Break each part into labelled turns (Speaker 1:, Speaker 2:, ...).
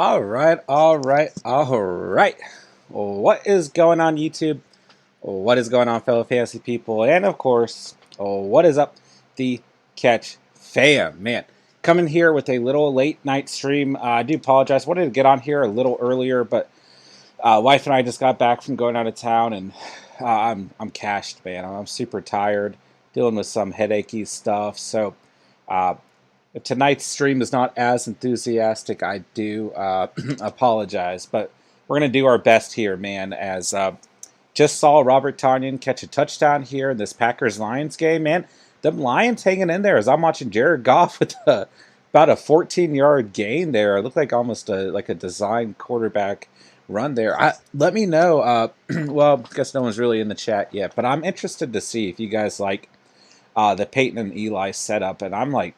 Speaker 1: All right, all right, all right. What is going on, YouTube? What is going on, fellow fantasy people? And of course, what is up, the Catch fam? Man, coming here with a little late night stream. I do apologize. Wanted to get on here a little earlier, but wife and I just got back from going out of town, and I'm cashed, man. I'm super tired, dealing with some headachy stuff. So uh, if tonight's stream is not as enthusiastic, I do apologize, but we're gonna do our best here, man. As just saw Robert Tonyan catch a touchdown here in this Packers-Lions game, man. Them Lions hanging in there as I'm watching Jared Goff with about a 14-yard gain there. It looked like almost like a design quarterback run there. Let me know. Well, I guess no one's really in the chat yet, but I'm interested to see if you guys like the Peyton and Eli setup, and I'm like,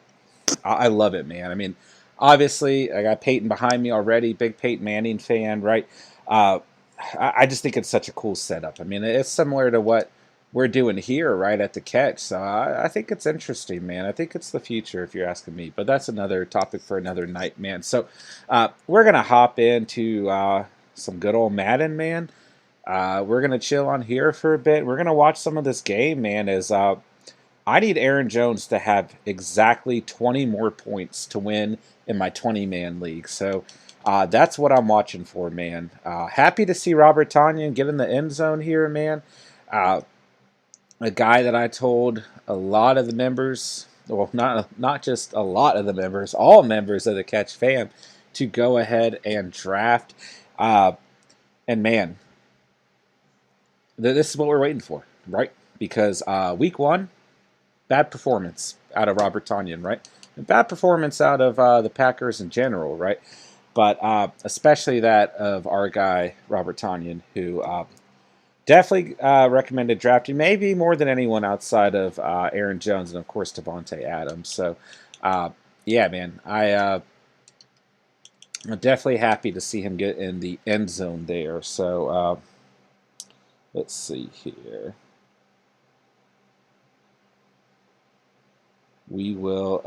Speaker 1: I love it, man. I mean, obviously, I got Peyton behind me already, big Peyton Manning fan, right? I just think it's such a cool setup. I mean, it's similar to what we're doing here, right, at the Catch. So I think it's interesting, man. I think it's the future, if you're asking me. But that's another topic for another night, man. So we're going to hop into some good old Madden, man. We're going to chill on here for a bit. We're going to watch some of this game, man, as I need Aaron Jones to have exactly 20 more points to win in my 20-man league. So that's what I'm watching for, man. Happy to see Robert Tonyan get in the end zone here, man. A guy that I told a lot of the members, well, not just a lot of the members, all members of the Catch fam, to go ahead and draft. And man, this is what we're waiting for, right? Because week one, bad performance out of Robert Tonyan, right? And bad performance out of the Packers in general, right? But especially that of our guy, Robert Tonyan, who definitely recommended drafting, maybe more than anyone outside of Aaron Jones and, of course, Devontae Adams. So, yeah, man, I'm definitely happy to see him get in the end zone there. So, let's see here. We will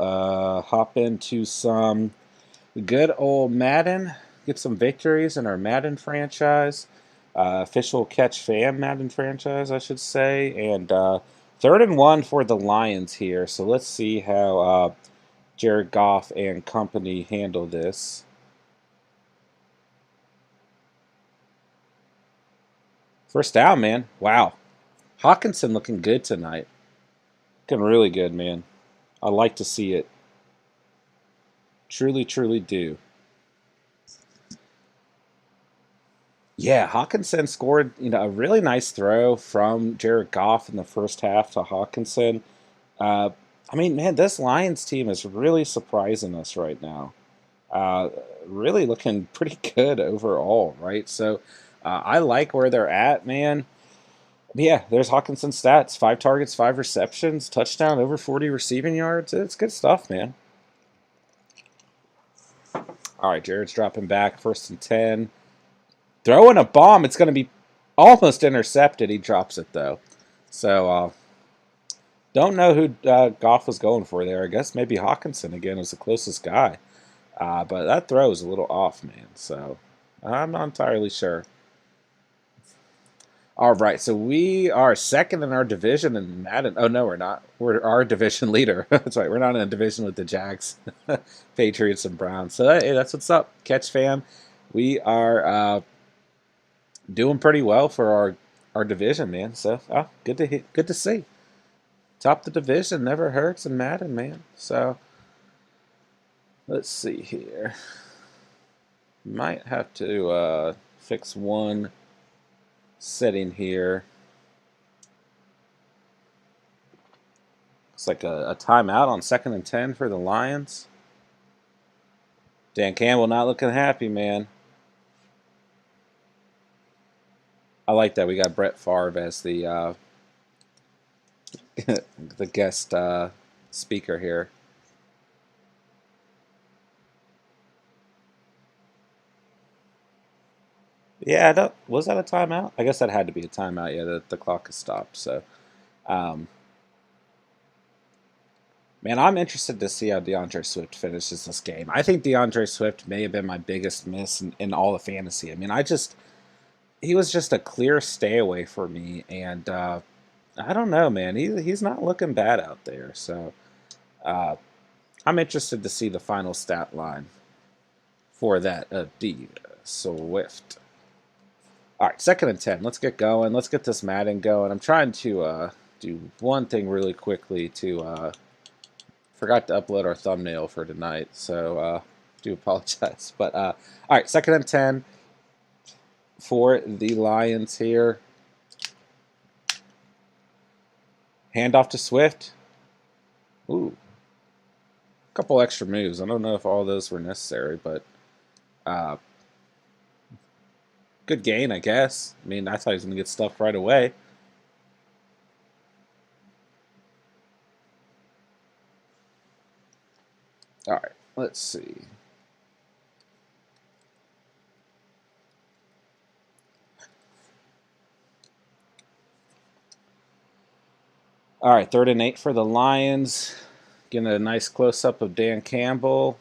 Speaker 1: hop into some good old Madden, get some victories in our Madden franchise, official Catch fam Madden franchise, I should say, and 3rd and 1 for the Lions here. So let's see how Jared Goff and company handle this. First down, man. Wow. Hawkinson looking good tonight. Looking really good, man. I like to see it. Truly, truly do. Yeah, Hawkinson scored, a really nice throw from Jared Goff in the first half to Hawkinson. I mean, man, this Lions team is really surprising us right now. Really looking pretty good overall, right? So I like where they're at, man. Yeah, there's Hawkinson's stats: 5 targets, 5 receptions, touchdown, over 40 receiving yards. It's good stuff, man. All right, Jared's dropping back, 1st and 10. Throwing a bomb. It's going to be almost intercepted. He drops it, though. So, don't know who Goff was going for there. I guess maybe Hawkinson again was the closest guy. But that throw is a little off, man. So, I'm not entirely sure. All right, so we are second in our division in Madden. Oh, no, we're not. We're our division leader. That's right. We're not in a division with the Jags, Patriots, and Browns. So, hey, that's what's up, Catch fam. We are doing pretty well for our division, man. So, good to see. Top the division never hurts in Madden, man. So, let's see here. Might have to fix one setting here. It's like a timeout on 2nd and 10 for the Lions. Dan Campbell not looking happy, man. I like that we got Brett Favre as the the guest speaker here. Yeah, was that a timeout? I guess that had to be a timeout. Yeah, the clock has stopped. So, man, Man, I'm interested to see how Deandre Swift finishes this game. I think Deandre Swift may have been my biggest miss in all of fantasy. I mean, he was just a clear stay away for me, and I don't know, man. He's not looking bad out there. So I'm interested to see the final stat line for that D Swift. All right, 2nd and 10. Let's get going. Let's get this Madden going. I'm trying to do one thing really quickly to forgot to upload our thumbnail for tonight, so do apologize. But all right, 2nd and 10 for the Lions here. Handoff to Swift. Ooh, a couple extra moves. I don't know if all those were necessary, but good gain, I guess. I mean, I thought he was going to get stuffed right away. All right, let's see. All right, 3rd and 8 for the Lions. Getting a nice close-up of Dan Campbell.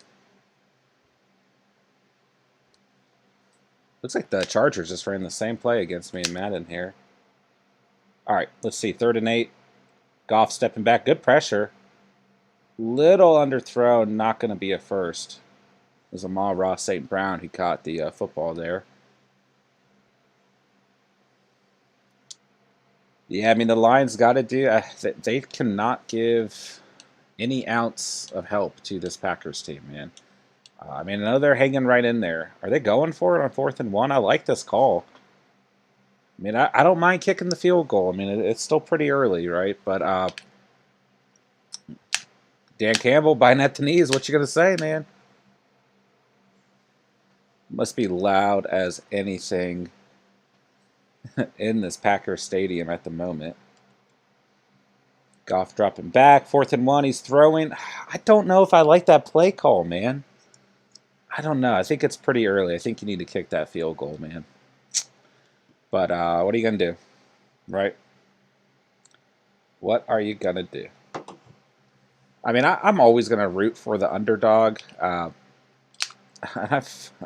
Speaker 1: Looks like the Chargers just ran the same play against me in Madden here. All right, let's see. 3rd and 8. Goff stepping back. Good pressure. Little underthrown. Not going to be a first. It was Amari St. Brown who caught the football there. Yeah, I mean, the Lions got to do... they cannot give any ounce of help to this Packers team, man. I mean, I know they're hanging right in there. Are they going for it on 4th and 1? I like this call. I mean, I don't mind kicking the field goal. I mean, it's still pretty early, right? But Dan Campbell biting at the knees. What you going to say, man? Must be loud as anything in this Packers stadium at the moment. Goff dropping back. 4th and 1. He's throwing. I don't know if I like that play call, man. I don't know. I think it's pretty early. I think you need to kick that field goal, man. But what are you going to do? Right? What are you going to do? I mean, I'm always going to root for the underdog. I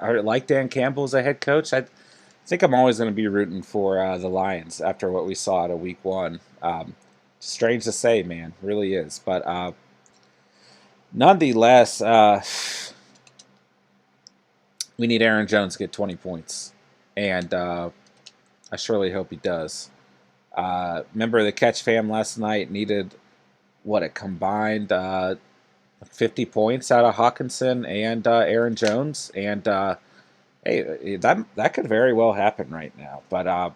Speaker 1: like Dan Campbell as a head coach. I think I'm always going to be rooting for the Lions after what we saw at week 1. Strange to say, man. Really is. But nonetheless, we need Aaron Jones to get 20 points. And I surely hope he does. Remember the Catch fam last night needed, what, a combined 50 points out of Hawkinson and Aaron Jones. And, hey, that could very well happen right now. But I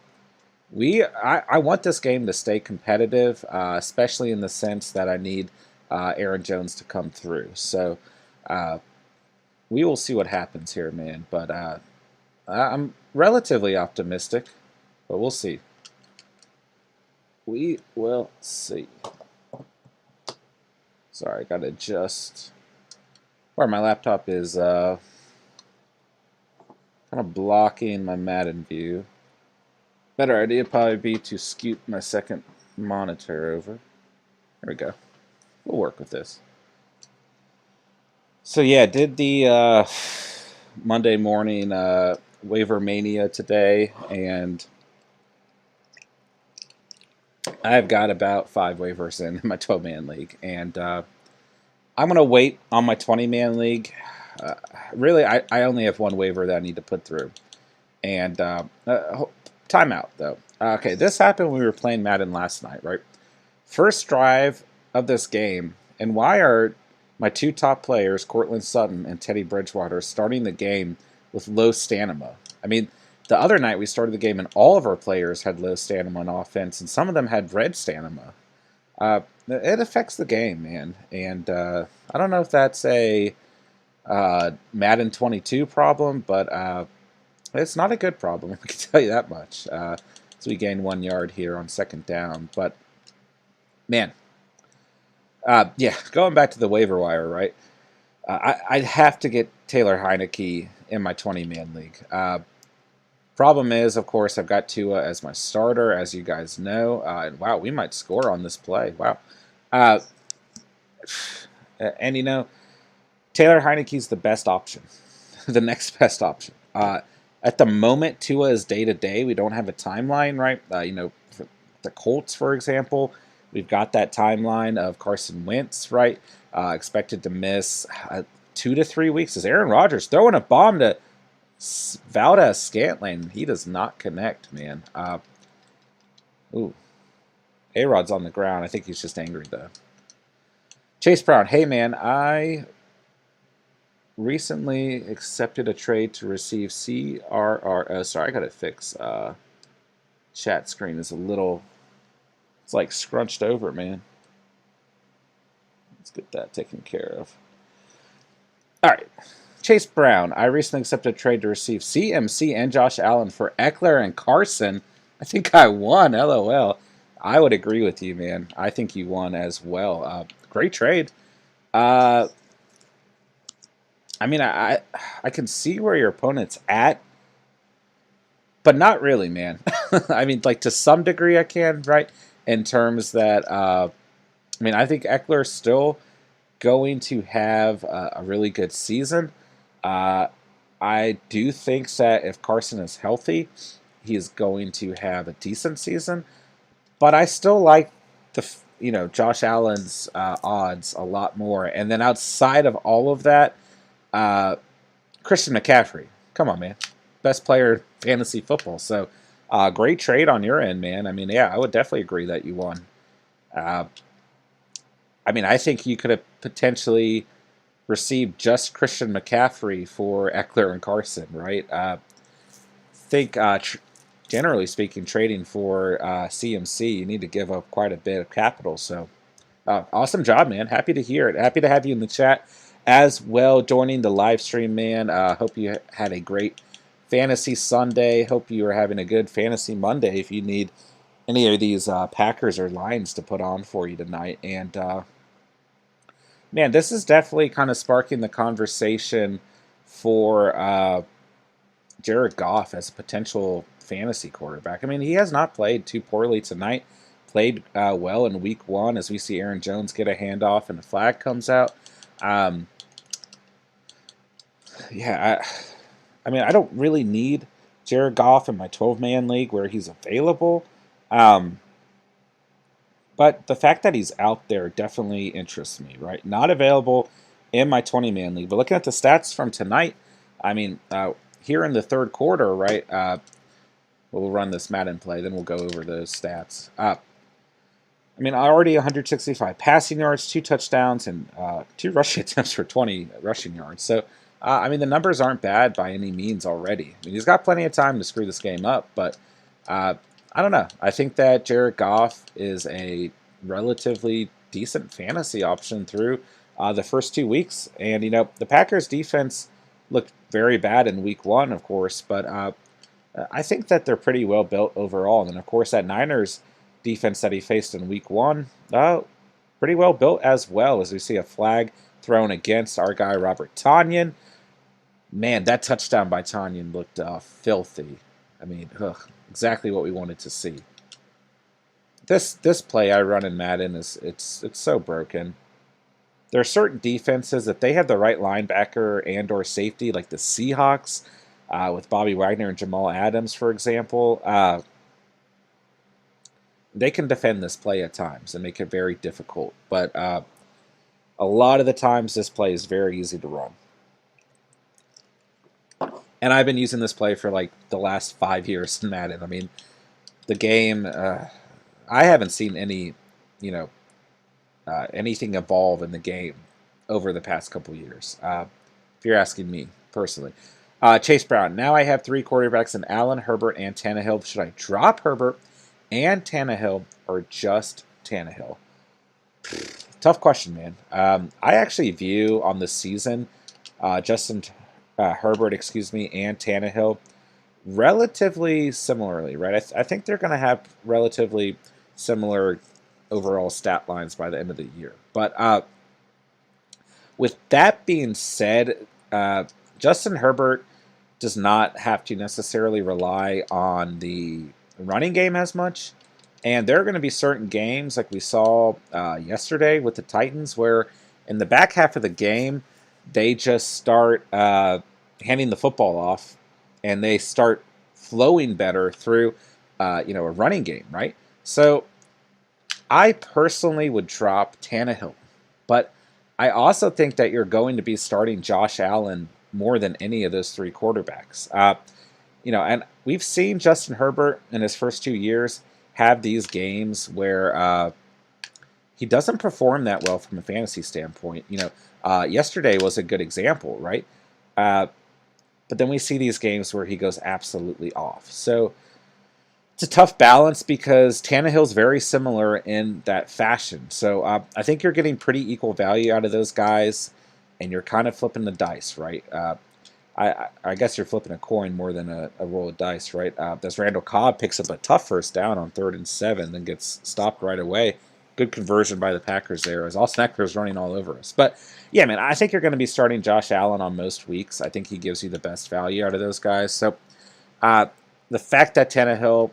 Speaker 1: want this game to stay competitive, especially in the sense that I need Aaron Jones to come through. So we will see what happens here, man. But I'm relatively optimistic, but we'll see. We will see. Sorry, I gotta adjust. Or my laptop is kind of blocking my Madden view. Better idea would probably be to scoot my second monitor over. There we go. We'll work with this. So yeah, did the Monday morning waiver mania today, and I've got about 5 waivers in my 12-man league, and I'm going to wait on my 20-man league. Really, I only have 1 waiver that I need to put through. And timeout, though. Okay, this happened when we were playing Madden last night, right? First drive of this game, and why are my 2 top players, Cortland Sutton and Teddy Bridgewater, starting the game with low stamina? I mean, the other night we started the game and all of our players had low stamina on offense, and some of them had red stamina. It affects the game, man. And I don't know if that's a Madden 22 problem, but it's not a good problem, I can tell you that much. So we gained 1 yard here on 2nd down. But, man, yeah, going back to the waiver wire, right? I'd have to get Taylor Heineke in my 20-man league. Problem is, of course, I've got Tua as my starter, as you guys know. And wow, we might score on this play. Wow. And, Taylor Heineke's the best option, the next best option. At the moment, Tua is day-to-day. We don't have a timeline, right? For the Colts, for example, we've got that timeline of Carson Wentz, right? Expected to miss 2 to 3 weeks. Is Aaron Rodgers throwing a bomb to Valdez-Scantling? He does not connect, man. A-Rod's on the ground. I think he's just angry, though. Chase Brown. Hey, man, I recently accepted a trade to receive CRR. Oh, sorry, I got to fix. Chat screen is a little... It's like scrunched over, man. Let's get that taken care of. All right. Chase Brown. I recently accepted a trade to receive CMC and Josh Allen for Eckler and Carson. I think I won, LOL. I would agree with you, man. I think you won as well. Great trade. I can see where your opponent's at, but not really, man. I mean, like, to some degree I can, right? In terms that, I think Eckler's still going to have a really good season. I do think that if Carson is healthy, he is going to have a decent season. But I still like Josh Allen's odds a lot more. And then outside of all of that, Christian McCaffrey. Come on, man. Best player in fantasy football. So, great trade on your end, man. I mean, yeah, I would definitely agree that you won. I think you could have potentially received just Christian McCaffrey for Eckler and Carson, right? Generally speaking, trading for CMC, you need to give up quite a bit of capital. So, awesome job, man. Happy to hear it. Happy to have you in the chat as well, joining the live stream, man. Hope you had a great Fantasy Sunday. Hope you are having a good Fantasy Monday if you need any of these Packers or Lions to put on for you tonight. And, man, this is definitely kind of sparking the conversation for Jared Goff as a potential fantasy quarterback. I mean, he has not played too poorly tonight. Played well in week 1 as we see Aaron Jones get a handoff and a flag comes out. I don't really need Jared Goff in my 12-man league where he's available. But the fact that he's out there definitely interests me, right? Not available in my 20-man league. But looking at the stats from tonight, here in the third quarter, right, we'll run this Madden play, then we'll go over those stats. Already 165 passing yards, 2 touchdowns, and 2 rushing attempts for 20 rushing yards. So, the numbers aren't bad by any means already. He's got plenty of time to screw this game up, but I don't know. I think that Jared Goff is a relatively decent fantasy option through the first 2 weeks. And, the Packers defense looked very bad in week 1, of course, but I think that they're pretty well built overall. And then, of course, that Niners defense that he faced in week 1, pretty well built as well, as we see a flag thrown against our guy Robert Tonyan. Man, that touchdown by Tonyan looked filthy. Exactly what we wanted to see. This play I run in Madden it's so broken. There are certain defenses, if they have the right linebacker and or safety, like the Seahawks, with Bobby Wagner and Jamal Adams, for example, they can defend this play at times and make it very difficult. But a lot of the times, this play is very easy to run. And I've been using this play for like the last 5 years in Madden. The game, I haven't seen any, anything evolve in the game over the past couple years. If you're asking me personally. Chase Brown. Now I have 3 quarterbacks in Allen, Herbert, and Tannehill. Should I drop Herbert and Tannehill or just Tannehill? Tough question, man. I actually view on this season Herbert, and Tannehill relatively similarly, right? I think they're going to have relatively similar overall stat lines by the end of the year. But with that being said, Justin Herbert does not have to necessarily rely on the running game as much. And there are going to be certain games, like we saw yesterday with the Titans, where In the back half of the game, they just start handing the football off, and they start flowing better through, a running game, right? So I personally would drop Tannehill, but I also think that you're going to be starting Josh Allen more than any of those three quarterbacks. And we've seen Justin Herbert in his first 2 years have these games where he doesn't perform that well from a fantasy standpoint. Yesterday was a good example, right? But then we see these games where he goes absolutely off. So it's a tough balance because Tannehill's very similar in that fashion. So I think you're getting pretty equal value out of those guys, and you're kind of flipping the dice, right? I guess you're flipping a coin more than a roll of dice, right? As Randall Cobb picks up a tough first down on 3rd and 7, then gets stopped right away. Good conversion by the Packers there, as Austin Eckler's running all over us. But yeah, man, I think you're going to be starting Josh Allen on most weeks. I think he gives you the best value out of those guys. So the fact that Tannehill,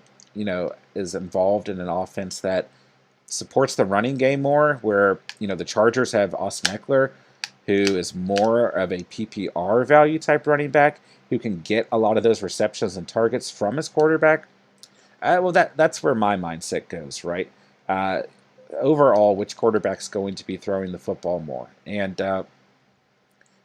Speaker 1: is involved in an offense that supports the running game more, where the Chargers have Austin Eckler, who is more of a PPR value type running back, who can get a lot of those receptions and targets from his quarterback. That's where my mindset goes, right? Overall, which quarterback's going to be throwing the football more? And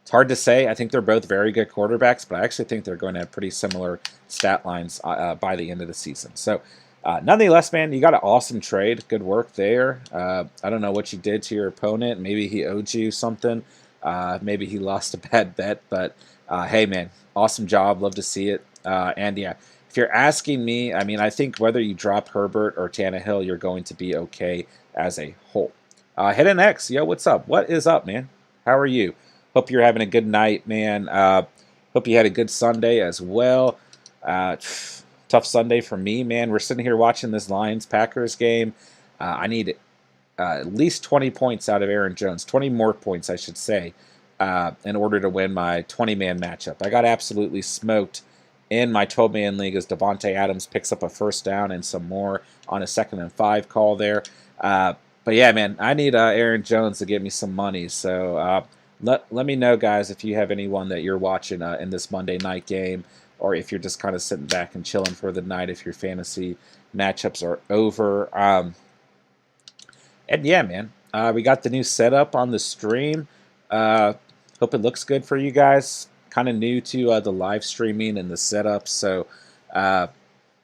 Speaker 1: it's hard to say. I think they're both very good quarterbacks, but I actually think they're going to have pretty similar stat lines by the end of the season. So, nonetheless, man, you got an awesome trade. Good work there. I don't know what you did to your opponent. Maybe he owed you something. Maybe he lost a bad bet. But, hey, man, awesome job. Love to see it. And, yeah, if you're asking me, I mean, I think whether you drop Herbert or Tannehill, you're going to be okay as a whole. Hidden X, yo, what's up? What is up, man? How are you? Hope you're having a good night, man. Hope you had a good Sunday as well. Tough Sunday for me, man. We're sitting here watching this Lions-Packers game. I need at least 20 points out of Aaron Jones. 20 more points, I should say, in order to win my 20-man matchup. I got absolutely smoked in my 12-man league as Devontae Adams picks up a first down and some more on a 2nd and 5 call there. But yeah, man, I need Aaron Jones to give me some money. So let me know, guys, if you have anyone that you're watching in this Monday night game, or if you're just kind of sitting back and chilling for the night if your fantasy matchups are over. And yeah, man, we got the new setup on the stream. Hope it looks good for you guys. Kind of new to the live streaming and the setup, so I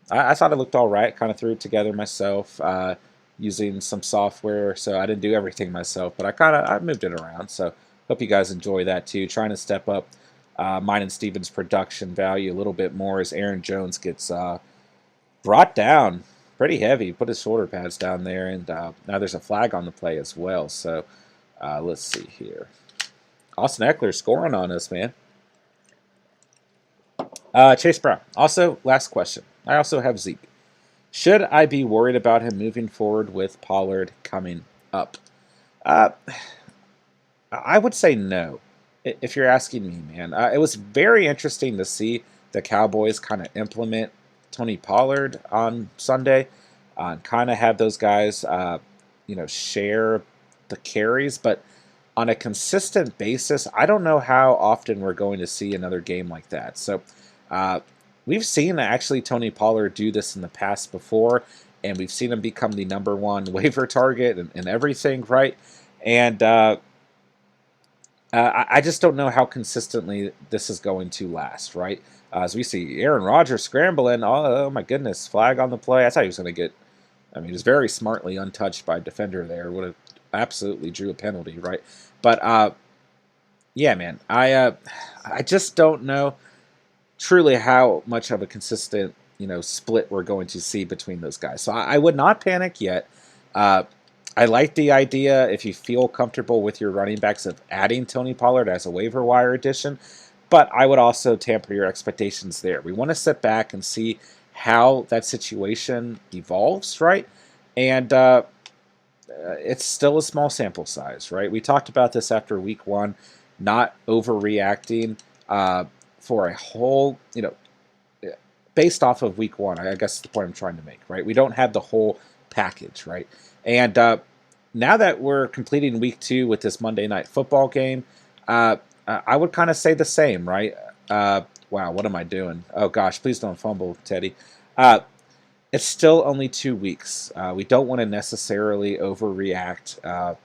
Speaker 1: thought it looked all right. Kind of threw it together myself using some software, so I didn't do everything myself, but I moved it around. So hope you guys enjoy that too. Trying to step up mine and Steven's production value a little bit more as Aaron Jones gets brought down pretty heavy. Put his shoulder pads down there, and now there's a flag on the play as well. So let's see here. Austin Eckler scoring on us, man. Chase Brown. Also, last question. I also have Zeke. Should I be worried about him moving forward with Pollard coming up? I would say no, if you're asking me, man. It was very interesting to see the Cowboys kind of implement Tony Pollard on Sunday and kind of have those guys, share the carries. But on a consistent basis, I don't know how often we're going to see another game like that. So we've seen actually Tony Pollard do this in the past before, and we've seen him become the #1 waiver target and everything, right? And I just don't know how consistently this is going to last, right? As we see Aaron Rodgers scrambling, oh my goodness, flag on the play. I thought he was going to get, he was very smartly untouched by a defender there. Would have absolutely drew a penalty, right? But yeah, man, I just don't know truly how much of a consistent split we're going to see between those guys. So I would not panic yet. I like the idea, if you feel comfortable with your running backs, of adding Tony Pollard as a waiver wire addition, but I would also temper your expectations there. We want to sit back and see how that situation evolves, right? And it's still a small sample size, right? We talked about this after week 1, not overreacting for a whole, based off of week 1, I guess is the point I'm trying to make, right? We don't have the whole package, right? And now that we're completing week 2 with this Monday Night Football game, I would kind of say the same, right? Wow, what am I doing? Oh gosh, please don't fumble, Teddy. It's still only 2 weeks. We don't want to necessarily overreact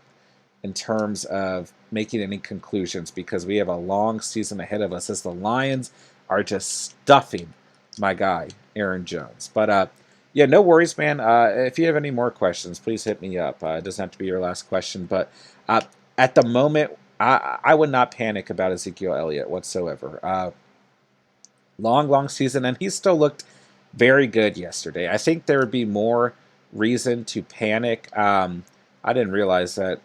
Speaker 1: in terms of making any conclusions because we have a long season ahead of us as the Lions are just stuffing my guy, Aaron Jones. But yeah, no worries, man. If you have any more questions, please hit me up. It doesn't have to be your last question. But at the moment, I would not panic about Ezekiel Elliott whatsoever. Long season, and he still looked very good yesterday. I think there would be more reason to panic. I didn't realize that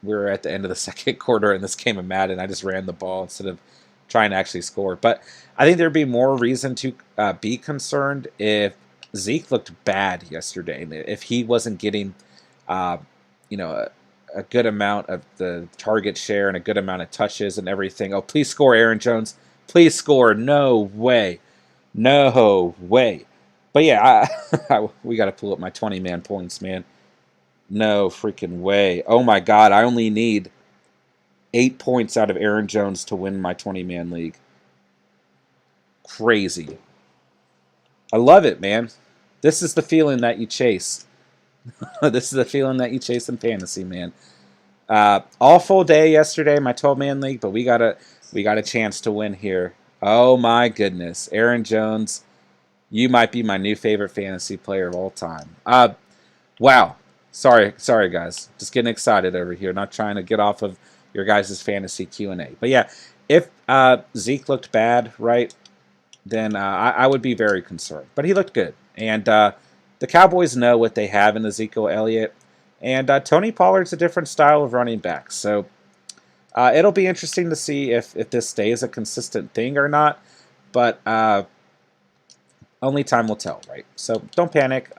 Speaker 1: we were at the end of the second quarter in this game of Madden. I just ran the ball instead of trying to actually score. But I think there'd be more reason to be concerned if Zeke looked bad yesterday. If he wasn't getting, you know, a good amount of the target share and a good amount of touches and everything. Oh, please score, Aaron Jones. Please score. No way. No way. But yeah, we got to pull up my 20-man points, man. No freaking way. Oh my God, I only need 8 points out of Aaron Jones to win my 20-man league. Crazy. I love it, man. This is the feeling that you chase. This is the feeling that you chase in fantasy, man. Awful day yesterday, my 12-man league, but we got a chance to win here. Oh my goodness. Aaron Jones, you might be my new favorite fantasy player of all time. Wow. Sorry, guys. Just getting excited over here. Not trying to get off of your guys' fantasy Q&A. But yeah, if Zeke looked bad, right, then I would be very concerned. But he looked good. And the Cowboys know what they have in Ezekiel Elliott. And Tony Pollard's a different style of running back. So it'll be interesting to see if this stays a consistent thing or not. But only time will tell, right? So don't panic.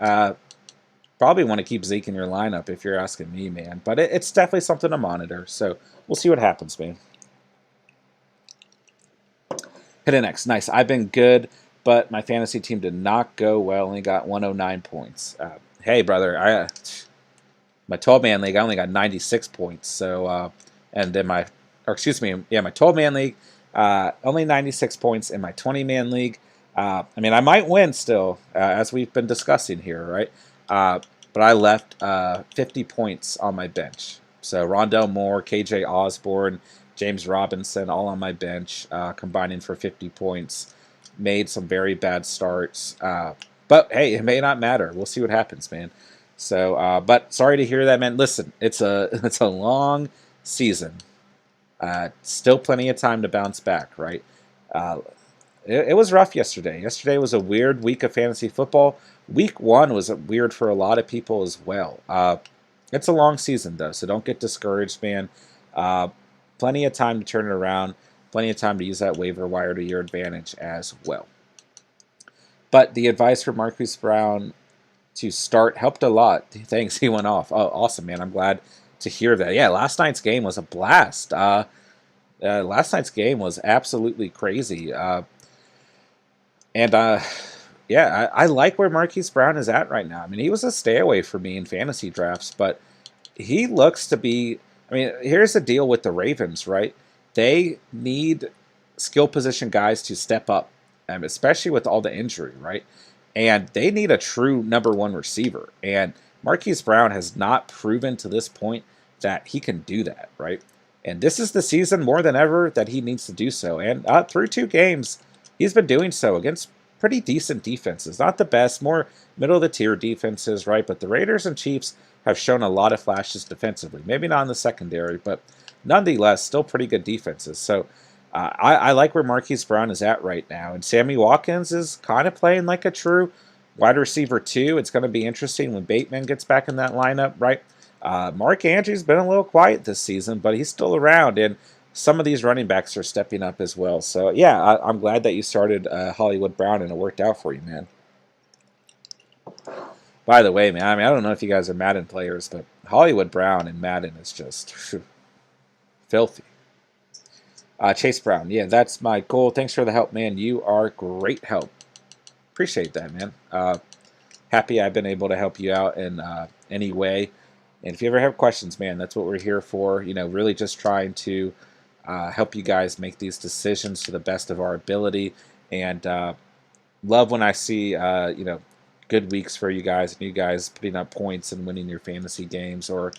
Speaker 1: Probably want to keep Zeke in your lineup if you're asking me, man. But it's definitely something to monitor. So we'll see what happens, man. Hit an X. Nice. I've been good, but my fantasy team did not go well. Only got 109 points. Hey, brother. My 12-man league, I only got 96 points. So, and then my 12-man league, only 96 points. In my 20-man league, I mean, I might win still, as we've been discussing here, right? But I left 50 points on my bench. So Rondell Moore, KJ Osborne, James Robinson, all on my bench, combining for 50 points. Made some very bad starts. But hey, it may not matter. We'll see what happens, man. So, but sorry to hear that, man. Listen, it's a long season. Still plenty of time to bounce back, right? It was rough yesterday. Yesterday was a weird week of fantasy football. Week 1 was weird for a lot of people as well. It's a long season, though, so don't get discouraged, man. Plenty of time to turn it around. Plenty of time to use that waiver wire to your advantage as well. But the advice for Marquis Brown to start helped a lot. Thanks, he went off. Oh, awesome, man. I'm glad to hear that. Yeah, last night's game was a blast. Last night's game was absolutely crazy. Yeah, I like where Marquis Brown is at right now. I mean, he was a stay away for me in fantasy drafts, but he looks to be. I mean, here's the deal with the Ravens, right? They need skill position guys to step up, especially with all the injury, right? And they need a true #1 receiver. And Marquis Brown has not proven to this point that he can do that, right? And this is the season more than ever that he needs to do so. And through 2 games, he's been doing so against pretty decent defenses. Not the best, more middle-of-the-tier defenses, right? But the Raiders and Chiefs have shown a lot of flashes defensively. Maybe not in the secondary, but nonetheless, still pretty good defenses. So I like where Marquis Brown is at right now. And Sammy Watkins is kind of playing like a true wide receiver, too. It's going to be interesting when Bateman gets back in that lineup, right? Mark Andrews been a little quiet this season, but he's still around. And some of these running backs are stepping up as well. So, yeah, I'm glad that you started Hollywood Brown and it worked out for you, man. By the way, man, I mean, I don't know if you guys are Madden players, but Hollywood Brown in Madden is just filthy. Chase Brown, yeah, that's my goal. Thanks for the help, man. You are great help. Appreciate that, man. Happy I've been able to help you out in any way. And if you ever have questions, man, that's what we're here for. You know, really just trying to help you guys make these decisions to the best of our ability. And love when I see, you know, good weeks for you guys and you guys putting up points and winning your fantasy games, or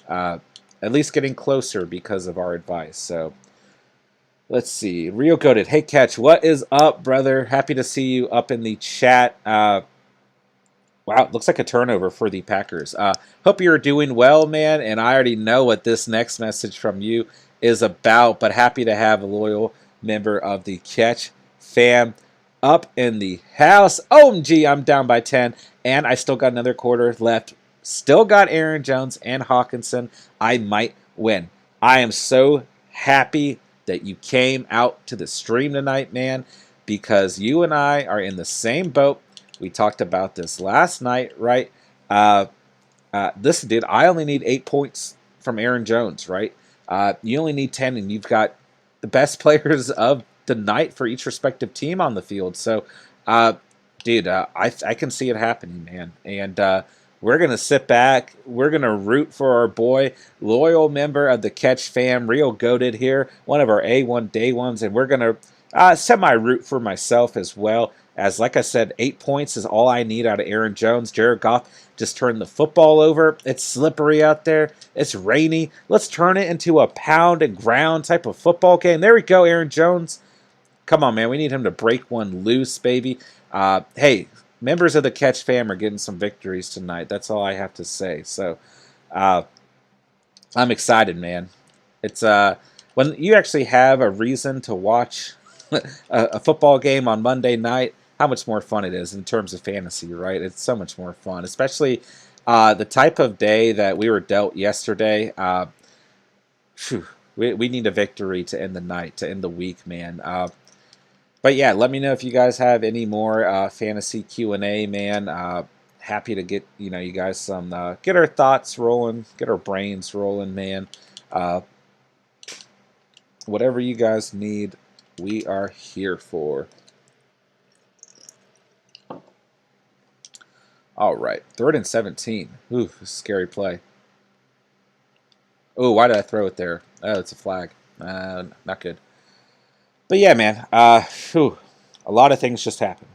Speaker 1: at least getting closer because of our advice. So let's see. Rio Goated. Hey, Catch, what is up, brother? Happy to see you up in the chat. Wow, it looks like a turnover for the Packers. Hope you're doing well, man, and I already know what this next message from you is about, but happy to have a loyal member of the Catch fam up in the house. OMG, I'm down by 10, and I still got another quarter left. Still got Aaron Jones and Hawkinson. I might win. I am so happy that you came out to the stream tonight, man, because you and I are in the same boat. We talked about this last night, right? Listen, dude, I only need 8 points from Aaron Jones, right? You only need 10, and you've got the best players of the night for each respective team on the field. So, dude, I can see it happening, man. And we're going to sit back. We're going to root for our boy, loyal member of the Catch fam, Real Goated here, one of our A1 day ones, and we're going to semi-root for myself as well. As, like I said, 8 points is all I need out of Aaron Jones. Jared Goff just turned the football over. It's slippery out there. It's rainy. Let's turn it into a pound and ground type of football game. There we go, Aaron Jones. Come on, man. We need him to break one loose, baby. Hey, members of the Catch fam are getting some victories tonight. That's all I have to say. So, I'm excited, man. It's when you actually have a reason to watch a football game on Monday night, how much more fun it is in terms of fantasy, right? It's so much more fun, especially the type of day that we were dealt yesterday. We need a victory to end the night, to end the week, man. But yeah, let me know if you guys have any more fantasy Q&A, man. Happy to get you guys some get our thoughts rolling, get our brains rolling, man. Whatever you guys need, we are here for. All right, 3rd and 17. Ooh, scary play. Oh, why did I throw it there? Oh, it's a flag. Not good. But yeah, man. A lot of things just happened.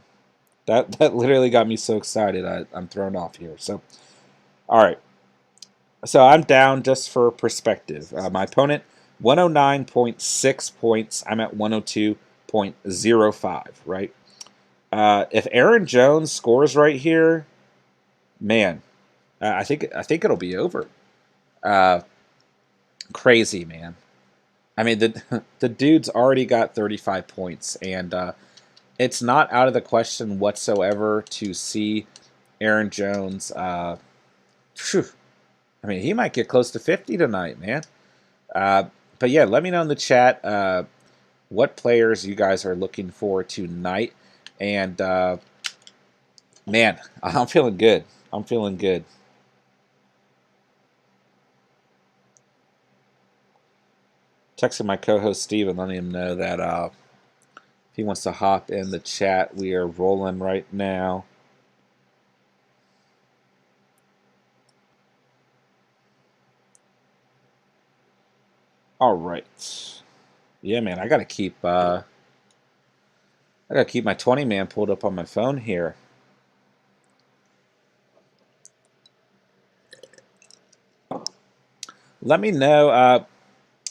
Speaker 1: That literally got me so excited. I'm thrown off here. So, all right. So I'm down just for perspective. My opponent, 109.6 points. I'm at 102.05. Right. If Aaron Jones scores right here, man, I think it'll be over. Crazy, man. I mean, the dude's already got 35 points, and it's not out of the question whatsoever to see Aaron Jones. I mean, he might get close to 50 tonight, man. But yeah, let me know in the chat what players you guys are looking for tonight. And man, I'm feeling good. I'm feeling good. Texting my co-host Steve and letting him know that if he wants to hop in the chat, we are rolling right now. All right. Yeah, man, I gotta keep my 20-man pulled up on my phone here. Let me know.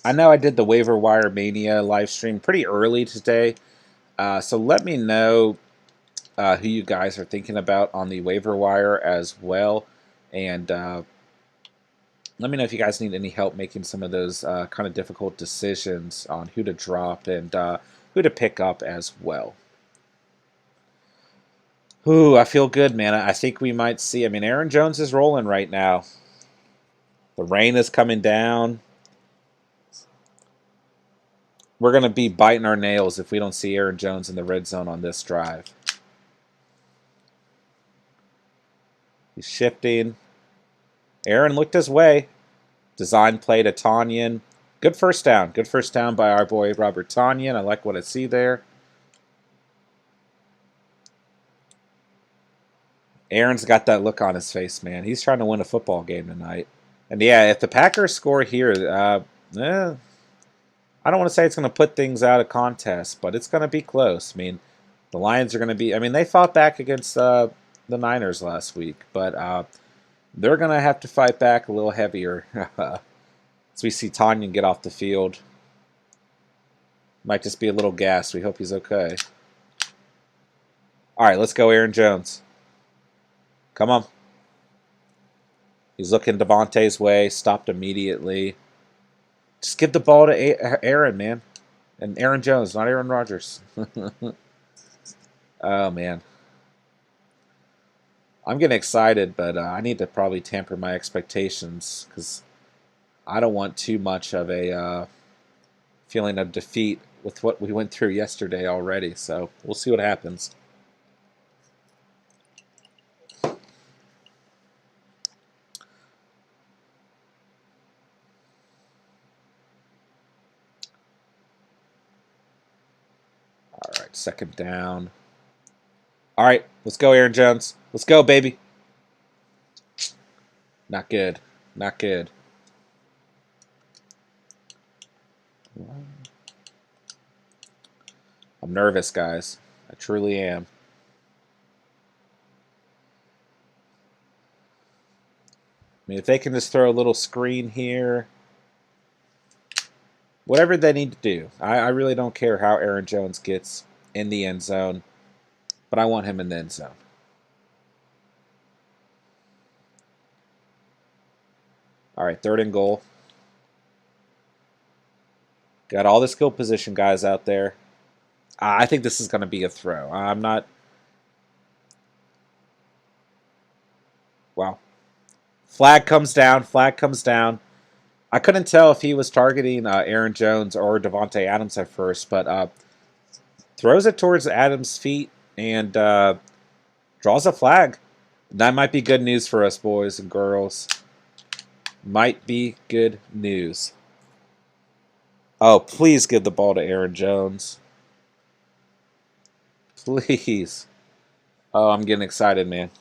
Speaker 1: I know I did the Waiver Wire Mania live stream pretty early today, so let me know who you guys are thinking about on the waiver wire as well, and let me know if you guys need any help making some of those kind of difficult decisions on who to drop and who to pick up as well. Ooh, I feel good, man. I think we might see. I mean, Aaron Jones is rolling right now. The rain is coming down. We're going to be biting our nails if we don't see Aaron Jones in the red zone on this drive. He's shifting. Aaron looked his way. Design play to Tanyan. Good first down. Good first down by our boy Robert Tanyan. I like what I see there. Aaron's got that look on his face, man. He's trying to win a football game tonight. And yeah, if the Packers score here, I don't want to say it's going to put things out of contest, but it's going to be close. I mean, the Lions are going to be. I mean, they fought back against the Niners last week, but they're going to have to fight back a little heavier. As we see Tanyan get off the field. Might just be a little gassed. We hope he's okay. All right, let's go, Aaron Jones. Come on. He's looking Devontae's way. Stopped immediately. Just give the ball to Aaron, man. And Aaron Jones, not Aaron Rodgers. Oh, man. I'm getting excited, but I need to probably temper my expectations because I don't want too much of a feeling of defeat with what we went through yesterday already. So we'll see what happens. All right, second down. All right, let's go, Aaron Jones. Let's go, baby. Not good. Not good. I'm nervous, guys. I truly am. I mean, if they can just throw a little screen here, whatever they need to do. I really don't care how Aaron Jones gets in the end zone, but I want him in the end zone. All right, third and goal. Got all the skill position guys out there. I think this is going to be a throw. I'm not... Wow. Flag comes down. Flag comes down. I couldn't tell if he was targeting Aaron Jones or Devontae Adams at first, but throws it towards Adams' feet and draws a flag. That might be good news for us, boys and girls. Might be good news. Oh, please give the ball to Aaron Jones. Please. Oh, I'm getting excited, man.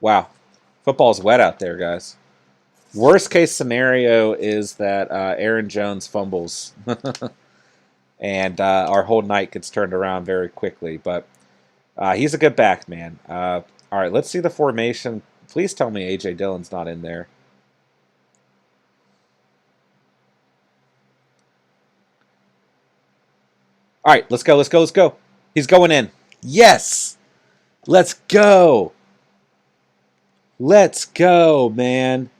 Speaker 1: Wow. Football's wet out there, guys. Worst case scenario is that Aaron Jones fumbles. And our whole night gets turned around very quickly. But he's a good back, man. All right, let's see the formation. Please tell me A.J. Dillon's not in there. All right, let's go, let's go, let's go. He's going in. Yes! Let's go! Let's go, man.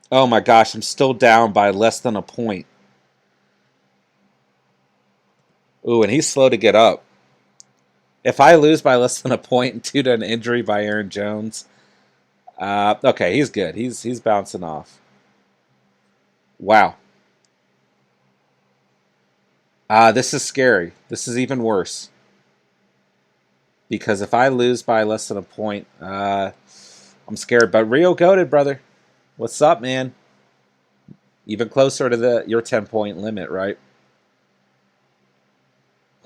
Speaker 1: Oh my gosh, I'm still down by less than a point. Ooh, and he's slow to get up. If I lose by less than a point due to an injury by Aaron Jones, okay, he's good. He's bouncing off. Wow. This is scary. This is even worse. Because if I lose by less than a point, I'm scared. But Rio goated, brother. What's up, man? Even closer to your 10-point limit, right?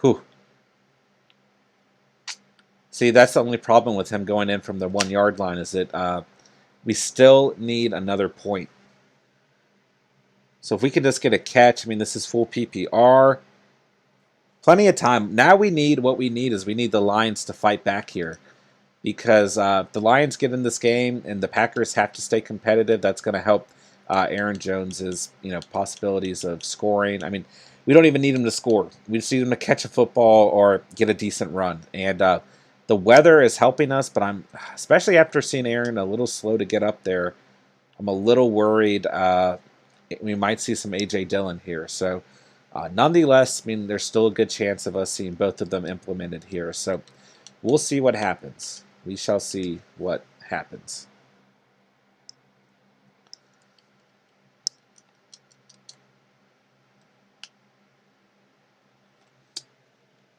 Speaker 1: Whew. See, that's the only problem with him going in from the 1-yard line is that we still need another point. So if we can just get a catch, I mean, this is full PPR. Plenty of time. Now we need what we need is we need the Lions to fight back here. Because the Lions get in this game and the Packers have to stay competitive. That's going to help Aaron Jones's possibilities of scoring. I mean, we don't even need him to score. We just need him to catch a football or get a decent run. And the weather is helping us, but I'm especially after seeing Aaron a little slow to get up there. I'm a little worried we might see some A.J. Dillon here. So nonetheless, I mean, there's still a good chance of us seeing both of them implemented here. So we'll see what happens. We shall see what happens.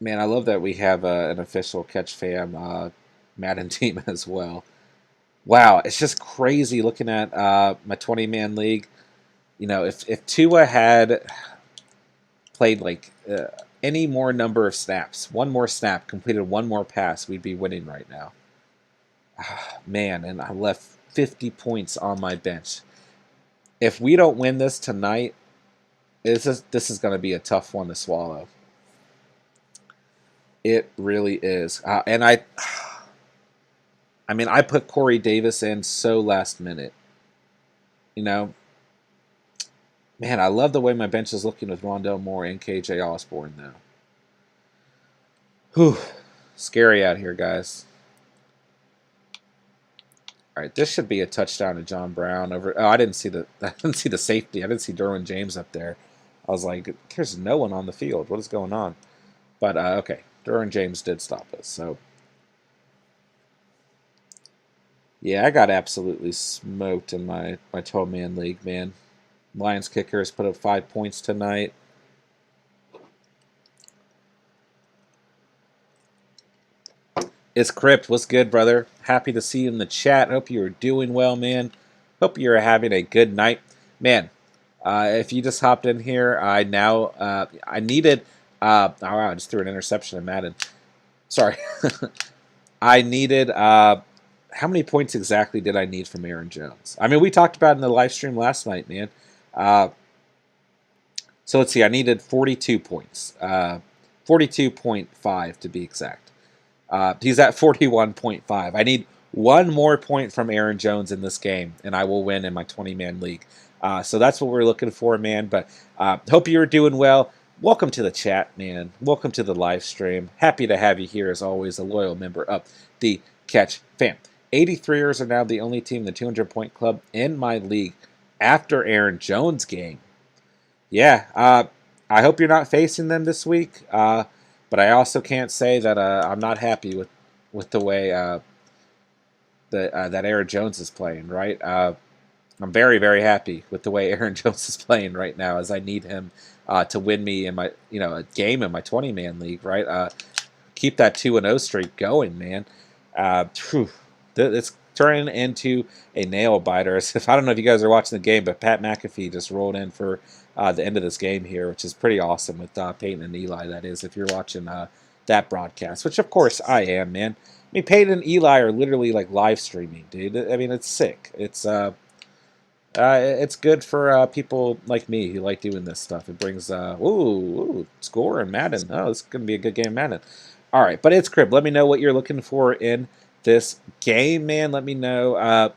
Speaker 1: Man, I love that we have an official Catch Fam Madden team as well. Wow, it's just crazy looking at my 20-man league. If Tua had played like any more number of snaps, one more snap, completed one more pass, we'd be winning right now. Man, and I left 50 points on my bench. If we don't win this tonight, this is going to be a tough one to swallow. It really is. And I mean, I put Corey Davis in so last minute. You know, man, I love the way my bench is looking with Rondell Moore and KJ Osborne, though. Whew. Scary out here, guys. All right, this should be a touchdown to John Brown over. Oh, I didn't see the safety. I didn't see Derwin James up there. I was like, there's no one on the field. What is going on? But okay, Derwin James did stop us. So yeah, I got absolutely smoked in my 12-man league, man. Lions kicker has put up 5 points tonight. It's Crypt. What's good, brother? Happy to see you in the chat. Hope you're doing well, man. Hope you're having a good night. Man, if you just hopped in here, I needed... oh, wow, I just threw an interception in Madden. Sorry. I needed... how many points exactly did I need from Aaron Jones? I mean, we talked about it in the live stream last night, man. So let's see. I needed 42 points. 42.5 to be exact. He's at 41.5. I need one more point from Aaron Jones in this game, and I will win in my 20-man league. So that's what we're looking for, man. But hope you're doing well. Welcome to the chat, man. Welcome to the live stream. Happy to have you here, as always, a loyal member of the Catch fam. 83ers are now the only team in the 200-point club in my league after Aaron Jones' game. Yeah, I hope you're not facing them this week. But I also can't say that I'm not happy with the way that Aaron Jones is playing, right? I'm very, very happy with the way Aaron Jones is playing right now, as I need him to win me in my a game in my 20-man league, right? Keep that 2-0 streak going, man. It's turning into a nail biter. I don't know if you guys are watching the game, but Pat McAfee just rolled in for the end of this game here, which is pretty awesome with Peyton and Eli, that is, if you're watching that broadcast, which of course I am, man. I mean, Peyton and Eli are literally like live streaming, dude. I mean, it's sick. It's good for people like me who like doing this stuff. It brings score and Madden. Oh, this is gonna be a good game, Madden. All right, but it's Crib. Let me know what you're looking for in this game, man. Let me know,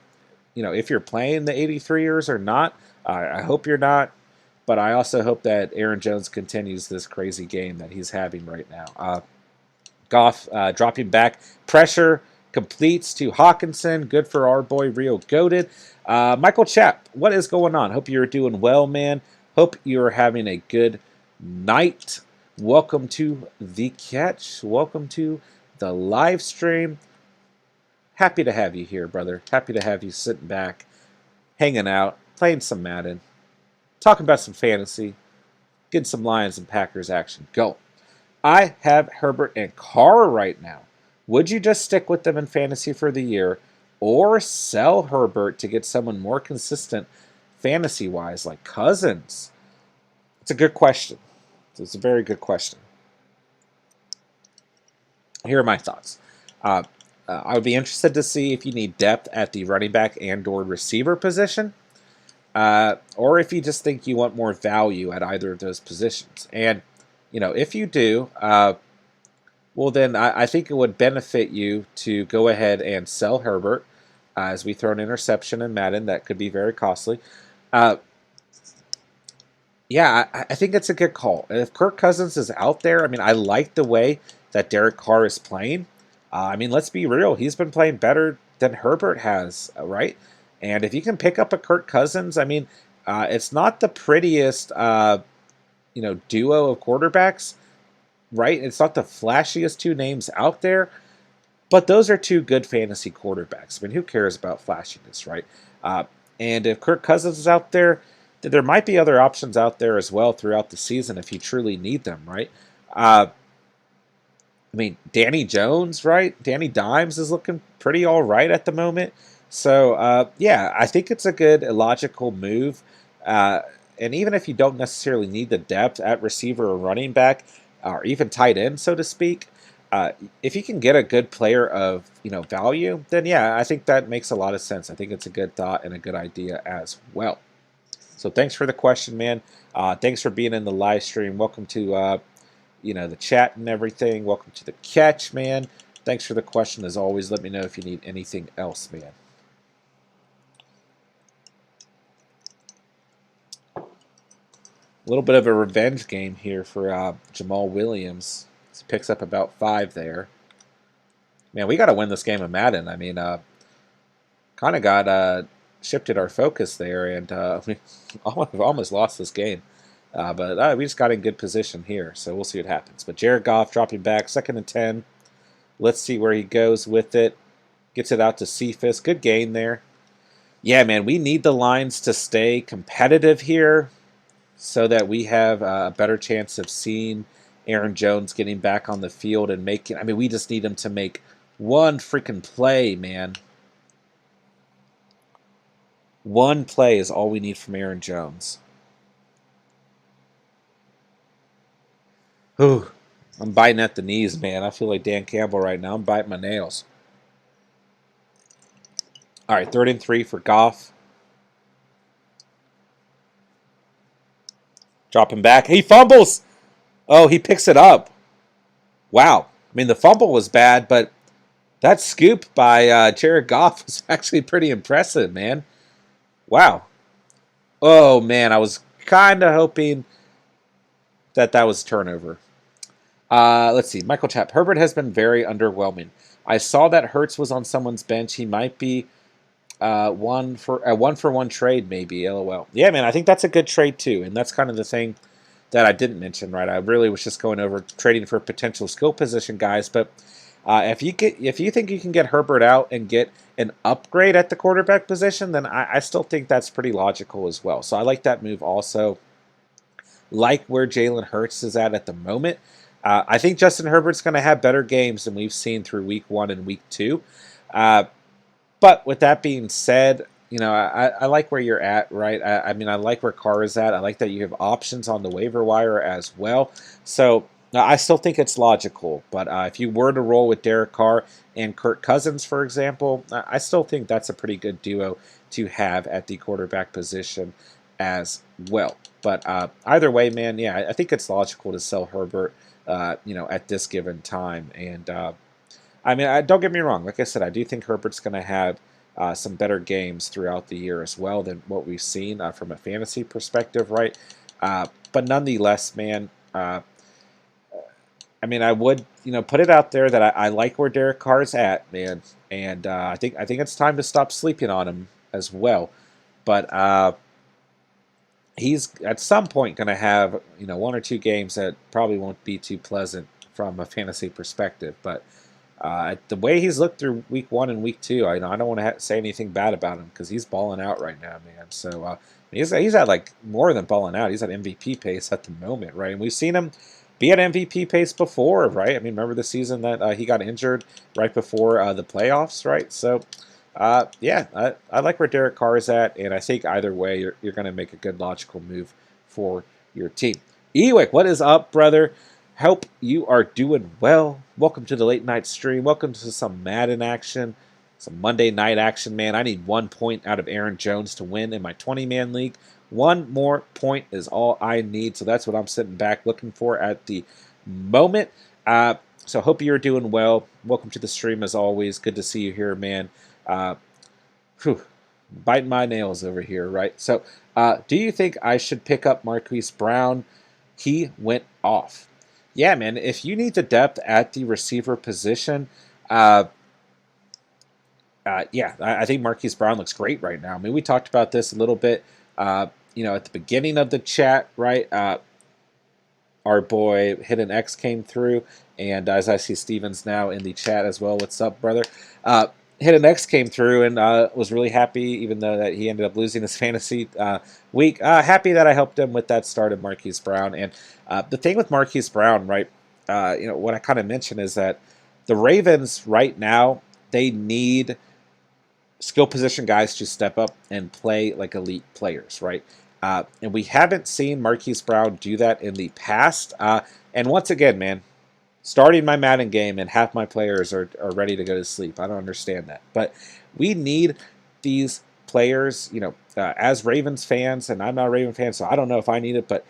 Speaker 1: if you're playing the 83ers or not. I hope you're not. But I also hope that Aaron Jones continues this crazy game that he's having right now. Goff dropping back. Pressure completes to Hawkinson. Good for our boy Rio Goated. Michael Chap, what is going on? Hope you're doing well, man. Hope you're having a good night. Welcome to the Catch. Welcome to the live stream. Happy to have you here, brother. Happy to have you sitting back, hanging out, playing some Madden. Talking about some fantasy, getting some Lions and Packers action. Go. I have Herbert and Carr right now. Would you just stick with them in fantasy for the year, or sell Herbert to get someone more consistent fantasy-wise, like Cousins? It's a good question. It's a very good question. Here are my thoughts. I would be interested to see if you need depth at the running back and/or receiver position. Or if you just think you want more value at either of those positions. And, if you do, well, then I think it would benefit you to go ahead and sell Herbert, as we throw an interception in Madden. That could be very costly. Yeah, I think it's a good call. And if Kirk Cousins is out there, I mean, I like the way that Derek Carr is playing. I mean, let's be real. He's been playing better than Herbert has, right? And if you can pick up a Kirk Cousins, I mean, it's not the prettiest, duo of quarterbacks, right? It's not the flashiest two names out there, but those are two good fantasy quarterbacks. I mean, who cares about flashiness, right? And if Kirk Cousins is out there, then there might be other options out there as well throughout the season if you truly need them, right? I mean, Danny Jones, right? Danny Dimes is looking pretty all right at the moment. So, yeah, I think it's a good, logical move. And even if you don't necessarily need the depth at receiver or running back, or even tight end, so to speak, if you can get a good player of value, then yeah, I think that makes a lot of sense. I think it's a good thought and a good idea as well. So thanks for the question, man. Thanks for being in the live stream. Welcome to the chat and everything. Welcome to the catch, man. Thanks for the question as always. Let me know if you need anything else, man. A little bit of a revenge game here for Jamal Williams. He picks up about 5 there. Man, we got to win this game of Madden. I mean, kind of got shifted our focus there, and we almost lost this game. But we just got in good position here, so we'll see what happens. But Jared Goff dropping back, 2nd and 10. Let's see where he goes with it. Gets it out to Cephas. Good gain there. Yeah, man, we need the lines to stay competitive here so that we have a better chance of seeing Aaron Jones getting back on the field and making... I mean, we just need him to make one freaking play, man. One play is all we need from Aaron Jones. Whew. I'm biting at the knees, man. I feel like Dan Campbell right now. I'm biting my nails. All right, 3rd and 3 for Goff. Dropping back. He fumbles. Oh, he picks it up. Wow. I mean, the fumble was bad, but that scoop by Jared Goff was actually pretty impressive, man. Wow. Oh, man, I was kind of hoping that was a turnover. Let's see. Michael Chapp. Herbert has been very underwhelming. I saw that Hurts was on someone's bench. He might be one for one trade, maybe. LOL. Yeah, man, I think that's a good trade too, and that's kind of the thing that I didn't mention, right? I really was just going over trading for potential skill position guys, but if you think you can get Herbert out and get an upgrade at the quarterback position, then I still think that's pretty logical as well. So I like that move also. Like where Jalen Hurts is at the moment. I think Justin Herbert's going to have better games than we've seen through week 1 and week 2. But with that being said, I like where you're at, right? I mean, I like where Carr is at. I like that you have options on the waiver wire as well. So I still think it's logical. But if you were to roll with Derek Carr and Kirk Cousins, for example, I still think that's a pretty good duo to have at the quarterback position as well. But either way, man, yeah, I think it's logical to sell Herbert, at this given time. And I mean, don't get me wrong. Like I said, I do think Herbert's going to have some better games throughout the year as well than what we've seen from a fantasy perspective, right? But nonetheless, man, I mean, I would, put it out there that I like where Derek Carr's at, man, and I think it's time to stop sleeping on him as well. But he's at some point going to have 1 or 2 games that probably won't be too pleasant from a fantasy perspective. But the way he's looked through week 1 and week 2, I don't want to say anything bad about him because he's balling out right now, man. So he's at like more than balling out. He's at MVP pace at the moment, right? And we've seen him be at MVP pace before, right? I mean, remember the season that he got injured right before the playoffs, right? So yeah, I like where Derek Carr is at, and I think either way you're going to make a good logical move for your team. Ewick, what is up, brother? Hope you are doing well. Welcome to the late night stream. Welcome to some Madden action, some Monday night action, man. I need 1 point out of Aaron Jones to win in my 20-man league. 1 more point is all I need, so that's what I'm sitting back looking for at the moment. So hope you're doing well. Welcome to the stream as always. Good to see you here, man. Biting my nails over here, right? So do you think I should pick up Marquis Brown? He went off. Yeah, man, if you need the depth at the receiver position, yeah, I think Marquis Brown looks great right now. I mean, we talked about this a little bit, at the beginning of the chat, right? Our boy Hidden X came through, and as I see Stevens now in the chat as well. What's up, brother? Hidden X came through and was really happy, even though that he ended up losing his fantasy week. Happy that I helped him with that start of Marquis Brown. And the thing with Marquis Brown, right, what I kind of mentioned is that the Ravens right now, they need skill position guys to step up and play like elite players, right? And we haven't seen Marquis Brown do that in the past. And once again, man, starting my Madden game and half my players are ready to go to sleep. I don't understand that. But we need these players, as Ravens fans, and I'm not a Raven fan, so I don't know if I need it, but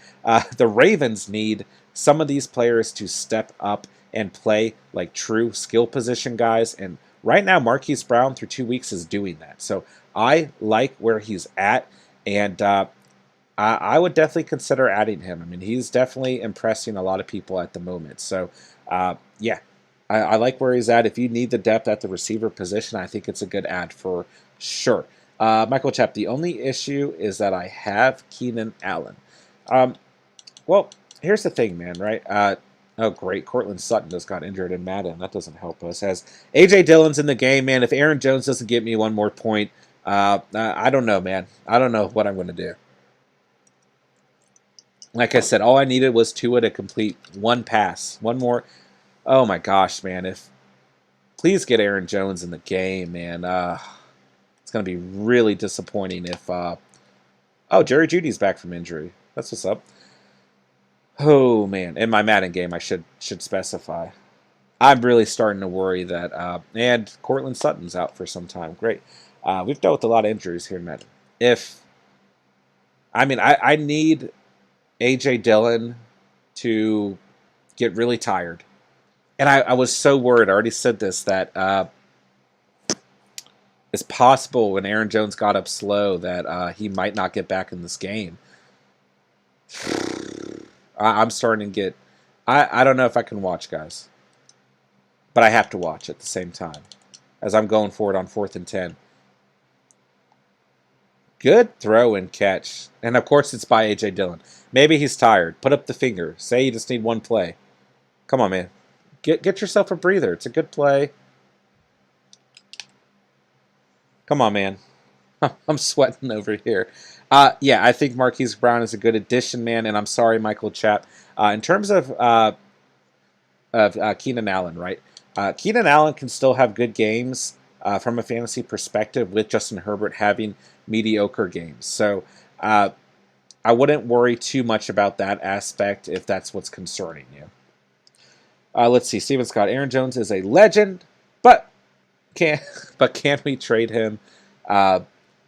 Speaker 1: the Ravens need some of these players to step up and play like true skill position guys. And right now, Marquis Brown through 2 weeks is doing that. So I like where he's at, and I would definitely consider adding him. I mean, he's definitely impressing a lot of people at the moment. So, yeah, I like where he's at. If you need the depth at the receiver position, I think it's a good add for sure. Michael Chap, the only issue is that I have Keenan Allen. Well, here's the thing, man, right? Oh, great. Cortland Sutton just got injured in Madden. That doesn't help us. As A.J. Dillon's in the game, man, if Aaron Jones doesn't get me one more point, I don't know, man. I don't know what I'm going to do. Like I said, all I needed was Tua to complete one pass. One more. Oh, my gosh, man. Please get Aaron Jones in the game, man. It's going to be really disappointing if... oh, Jerry Jeudy's back from injury. That's what's up. Oh, man. In my Madden game, I should specify. I'm really starting to worry that... and Cortland Sutton's out for some time. Great. We've dealt with a lot of injuries here in Madden. I need A.J. Dillon to get really tired. And I was so worried. I already said this, that it's possible when Aaron Jones got up slow that he might not get back in this game. I'm starting to get... I don't know if I can watch, guys. But I have to watch at the same time as I'm going for it on 4th and 10. Good throw and catch. And, of course, it's by A.J. Dillon. Maybe he's tired. Put up the finger. Say you just need one play. Come on, man. Get yourself a breather. It's a good play. Come on, man. I'm sweating over here. Yeah, I think Marquis Brown is a good addition, man. And I'm sorry, Michael Chap. In terms of Keenan Allen, right? Keenan Allen can still have good games from a fantasy perspective with Justin Herbert having mediocre games. So I wouldn't worry too much about that aspect if that's what's concerning you. Let's see. Steven Scott. Aaron Jones is a legend, but can we trade him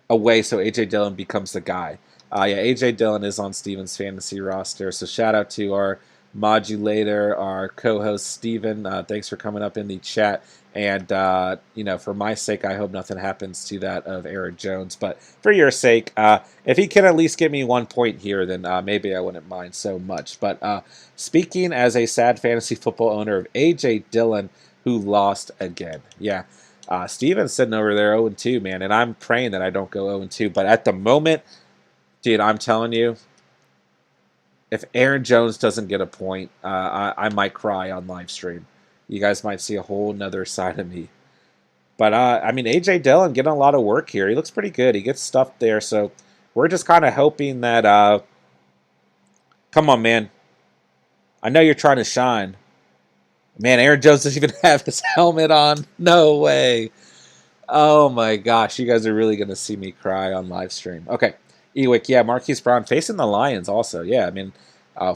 Speaker 1: away so A.J. Dillon becomes the guy? Yeah, A.J. Dillon is on Steven's fantasy roster, so shout out to our modulator, our co-host Steven. Thanks for coming up in the chat. And, for my sake, I hope nothing happens to that of Aaron Jones. But for your sake, if he can at least get me 1 point here, then maybe I wouldn't mind so much. But speaking as a sad fantasy football owner of A.J. Dillon, who lost again. Yeah, Steven's sitting over there 0-2, man. And I'm praying that I don't go 0-2. But at the moment, dude, I'm telling you, if Aaron Jones doesn't get a point, I might cry on live stream. You guys might see a whole nother side of me. But, A.J. Dillon getting a lot of work here. He looks pretty good. He gets stuffed there. So we're just kind of hoping that... come on, man. I know you're trying to shine. Man, Aaron Jones doesn't even have his helmet on. No way. Oh, my gosh. You guys are really going to see me cry on live stream. Okay. Ewick, yeah, Marquis Brown facing the Lions also. Yeah,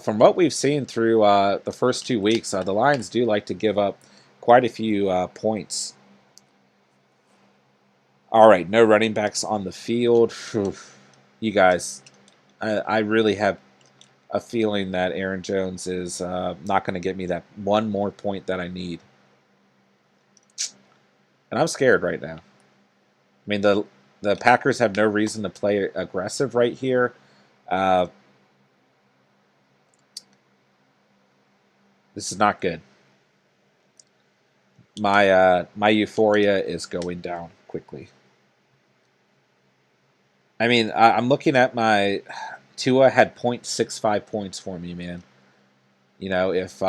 Speaker 1: from what we've seen through the first 2 weeks, the Lions do like to give up quite a few points. All right, no running backs on the field. Whew. You guys, I really have a feeling that Aaron Jones is not going to get me that one more point that I need. And I'm scared right now. The Packers have no reason to play aggressive right here. This is not good. My euphoria is going down quickly. I'm looking at my... Tua had 0.65 points for me, man. If...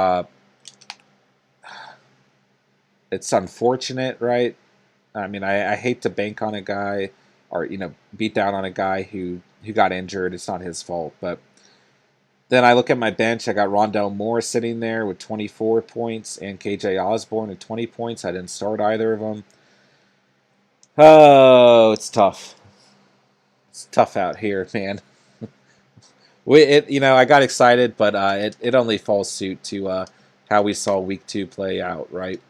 Speaker 1: it's unfortunate, right? I hate to bank on a guy or, beat down on a guy who got injured. It's not his fault. But then I look at my bench. I got Rondell Moore sitting there with 24 points and KJ Osborne at 20 points. I didn't start either of them. Oh, it's tough. It's tough out here, man. I got excited, but it only falls suit to how we saw week 2 play out, right?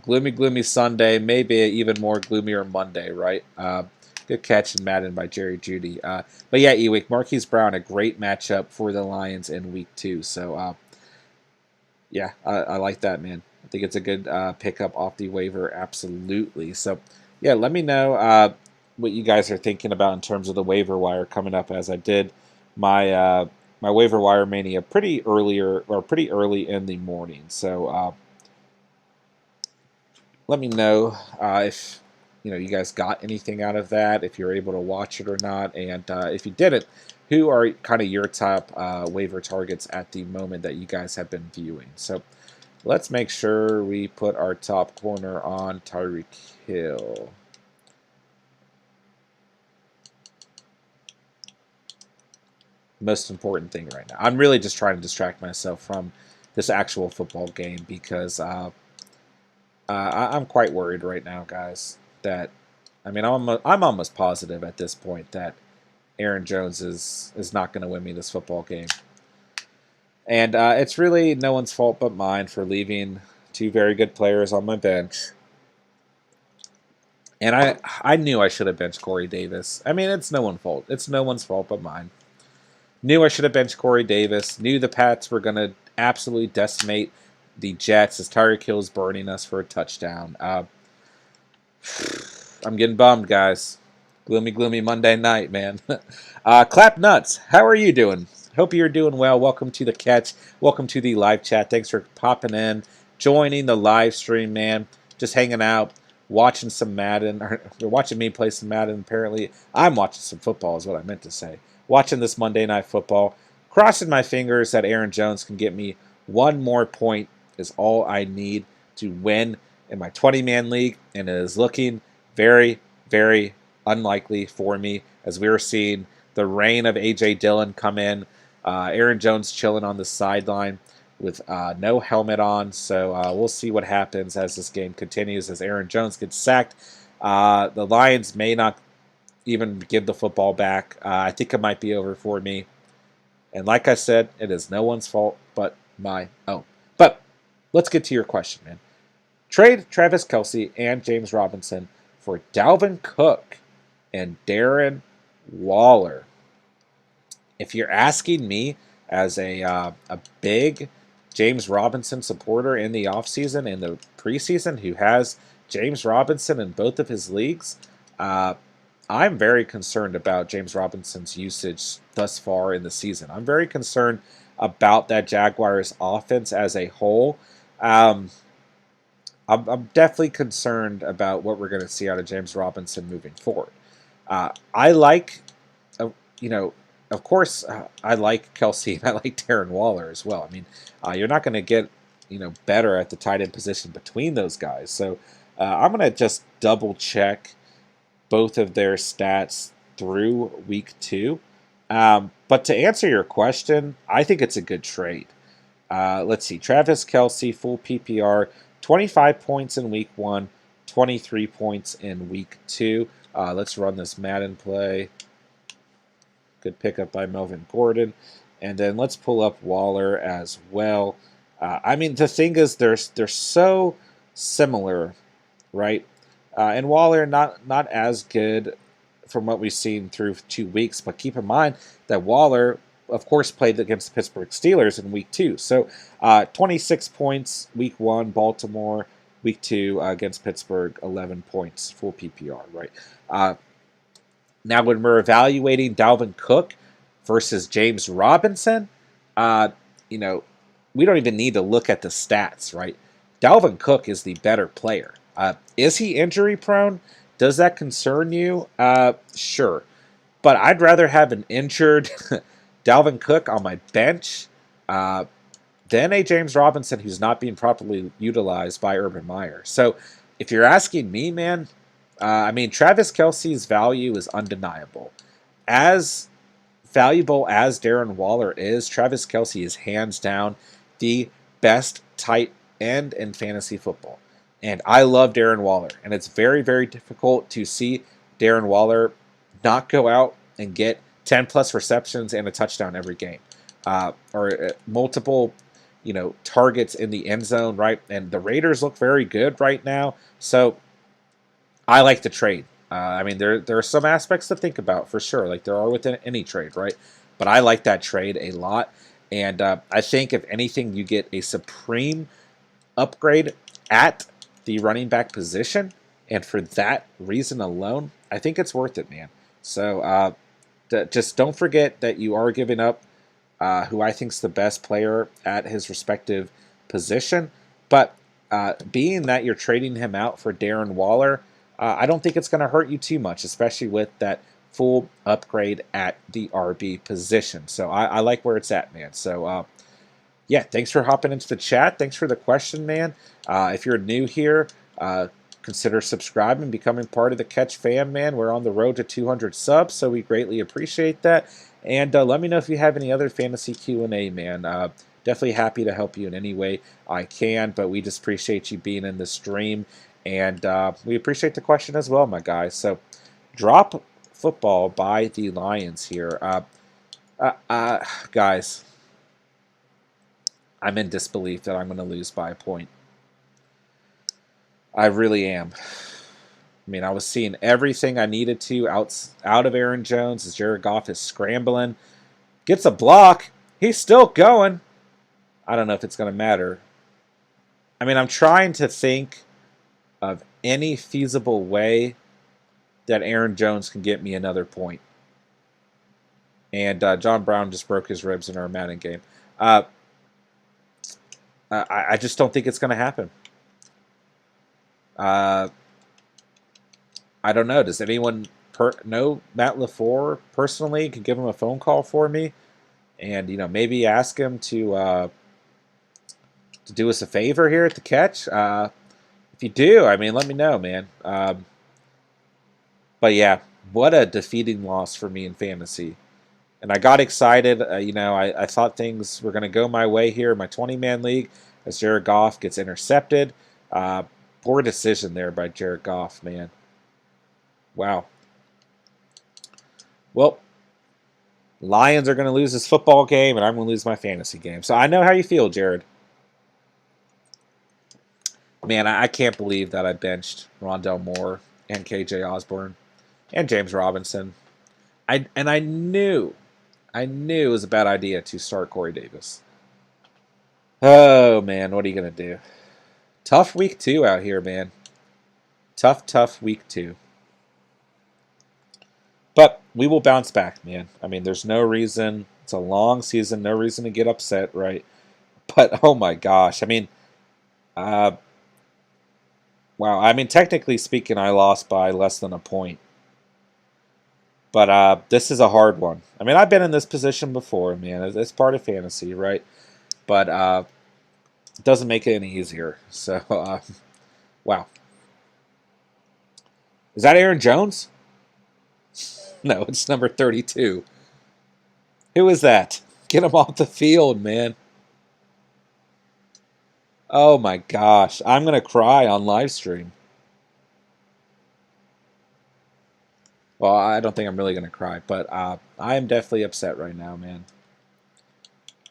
Speaker 1: Gloomy, gloomy Sunday, maybe even more gloomier Monday, right? Good catch in Madden by Jerry Jeudy. But yeah, E-Week, Marquis Brown, a great matchup for the Lions in week 2. So, yeah, I like that, man. I think it's a good pickup off the waiver, absolutely. So, yeah, let me know what you guys are thinking about in terms of the waiver wire coming up, as I did my my waiver wire mania pretty early in the morning. So, let me know if you guys got anything out of that, if you're able to watch it or not, and if you didn't, who are kind of your top waiver targets at the moment that you guys have been viewing. So let's make sure we put our top corner on Tyreek Hill. Most important thing right now. I'm really just trying to distract myself from this actual football game because I'm quite worried right now, guys. That I'm almost positive at this point that Aaron Jones is not going to win me this football game, and it's really no one's fault but mine for leaving 2 very good players on my bench. And I knew I should have benched Corey Davis. I mean, it's no one's fault. It's no one's fault but mine. Knew I should have benched Corey Davis. Knew the Pats were going to absolutely decimate the Jets as Tyreek Hill's burning us for a touchdown. I'm getting bummed, guys. Gloomy, gloomy Monday night, man. Clap nuts. How are you doing? Hope you're doing well. Welcome to the catch. Welcome to the live chat. Thanks for popping in, joining the live stream, man. Just hanging out, watching some Madden. Or you're watching me play some Madden, apparently. I'm watching some football is what I meant to say. Watching this Monday Night Football. Crossing my fingers that Aaron Jones can get me 1 more point is all I need to win in my 20-man league. And it is looking very, very unlikely for me as we were seeing the reign of A.J. Dillon come in. Aaron Jones chilling on the sideline with no helmet on. So we'll see what happens as this game continues, as Aaron Jones gets sacked. The Lions may not even give the football back. I think it might be over for me. And like I said, it is no one's fault but my own. But let's get to your question, man. Trade Travis Kelce and James Robinson for Dalvin Cook and Darren Waller. If you're asking me as a big James Robinson supporter in the offseason and the preseason who has James Robinson in both of his leagues, I'm very concerned about James Robinson's usage thus far in the season. I'm very concerned about that Jaguars offense as a whole. I'm definitely concerned about what we're going to see out of James Robinson moving forward. I like, of course, I like Kelce and I like Darren Waller as well. I mean, you're not going to get, better at the tight end position between those guys. So I'm going to just double check both of their stats through week 2. But to answer your question, I think it's a good trade. Let's see. Travis Kelce, full PPR, 25 points in week 1, 23 points in week 2. Let's run this Madden play. Good pickup by Melvin Gordon. And then let's pull up Waller as well. I mean, the thing is, they're so similar, right? And Waller not as good from what we've seen through 2 weeks. But keep in mind that Waller, of course, played against the Pittsburgh Steelers in week 2. So 26 points week 1, Baltimore. Week 2 against Pittsburgh, 11 points, full PPR, right? Now, when we're evaluating Dalvin Cook versus James Robinson, we don't even need to look at the stats, right? Dalvin Cook is the better player. Is he injury prone? Does that concern you? Sure. But I'd rather have an injured Dalvin Cook on my bench than a James Robinson who's not being properly utilized by Urban Meyer. So if you're asking me, man, Travis Kelce's value is undeniable. As valuable as Darren Waller is, Travis Kelce is hands down the best tight end in fantasy football. And I love Darren Waller. And it's very, very difficult to see Darren Waller not go out and get 10-plus receptions and a touchdown every game. Or multiple, targets in the end zone, right? And the Raiders look very good right now. So I like the trade. I mean, there are some aspects to think about for sure, like there are within any trade, right? But I like that trade a lot. And I think, if anything, you get a supreme upgrade at the running back position. And for that reason alone, I think it's worth it, man. So just don't forget that you are giving up who I think is the best player at his respective position. But being that you're trading him out for Darren Waller, I don't think it's going to hurt you too much, especially with that full upgrade at the RB position. So I like where it's at, man. So yeah, thanks for hopping into the chat. Thanks for the question, man. If you're new here, consider subscribing, becoming part of the Catch fam, man. We're on the road to 200 subs, so we greatly appreciate that. And let me know if you have any other fantasy Q&A, man. Definitely happy to help you in any way I can, but we just appreciate you being in the stream. And we appreciate the question as well, my guys. So, drop football by the Lions here. Guys, I'm in disbelief that I'm going to lose by a point. I really am. I mean, I was seeing everything I needed to out of Aaron Jones as Jared Goff is scrambling. Gets a block. He's still going. I don't know if it's going to matter. I mean, I'm trying to think of any feasible way that Aaron Jones can get me another point. And John Brown just broke his ribs in our Madden game. I just don't think it's going to happen. I don't know. Does anyone know Matt LaFleur personally? Can give him a phone call for me, and maybe ask him to do us a favor here at the Catch. If you do, I mean, let me know, man. But yeah, what a defeating loss for me in fantasy. And I got excited. I thought things were going to go my way here in my 20-man league as Jared Goff gets intercepted. Poor decision there by Jared Goff, man. Wow. Well, Lions are going to lose this football game, and I'm going to lose my fantasy game. So I know how you feel, Jared. Man, I can't believe that I benched Rondell Moore and KJ Osborne and James Robinson. I knew it was a bad idea to start Corey Davis. Oh, man, what are you going to do? Tough week 2 out here, man. Tough week 2. But we will bounce back, man. I mean, there's no reason. It's a long season. No reason to get upset, right? But, oh, my gosh. I mean, wow. I mean, technically speaking, I lost by less than a point. But this is a hard one. I mean, I've been in this position before, man. It's part of fantasy, right? But it doesn't make it any easier. So, wow. Is that Aaron Jones? No, it's number 32. Who is that? Get him off the field, man. Oh my gosh. I'm going to cry on live stream. Well, I don't think I'm really going to cry, but I am definitely upset right now, man.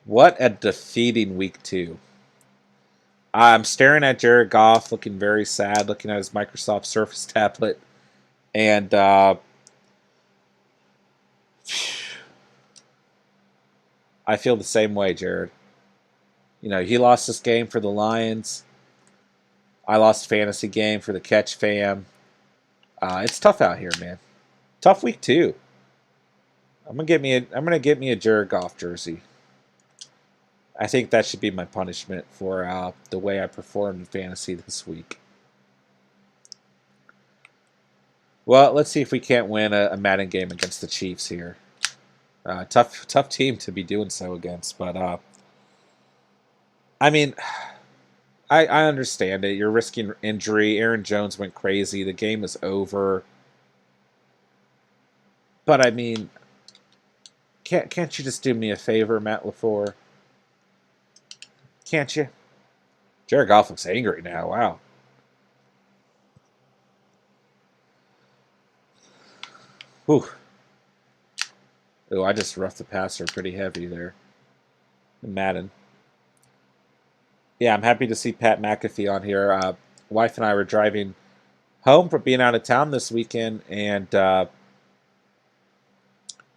Speaker 1: What a defeating week 2. I'm staring at Jared Goff, looking very sad, looking at his Microsoft Surface tablet. And I feel the same way, Jared. He lost this game for the Lions. I lost a fantasy game for the Catch fam. It's tough out here, man. Tough week 2. I'm gonna get me a Jared Goff jersey. I think that should be my punishment for the way I performed in fantasy this week. Well, let's see if we can't win a Madden game against the Chiefs here. Tough team to be doing so against, but I mean, I understand it. You're risking injury. Aaron Jones went crazy. The game is over. But I mean, can't you just do me a favor, Matt LaFleur? Can't you? Jared Goff looks angry now. Wow. Whew. Oh, I just roughed the passer pretty heavy there. Madden. Yeah, I'm happy to see Pat McAfee on here. Wife and I were driving home from being out of town this weekend and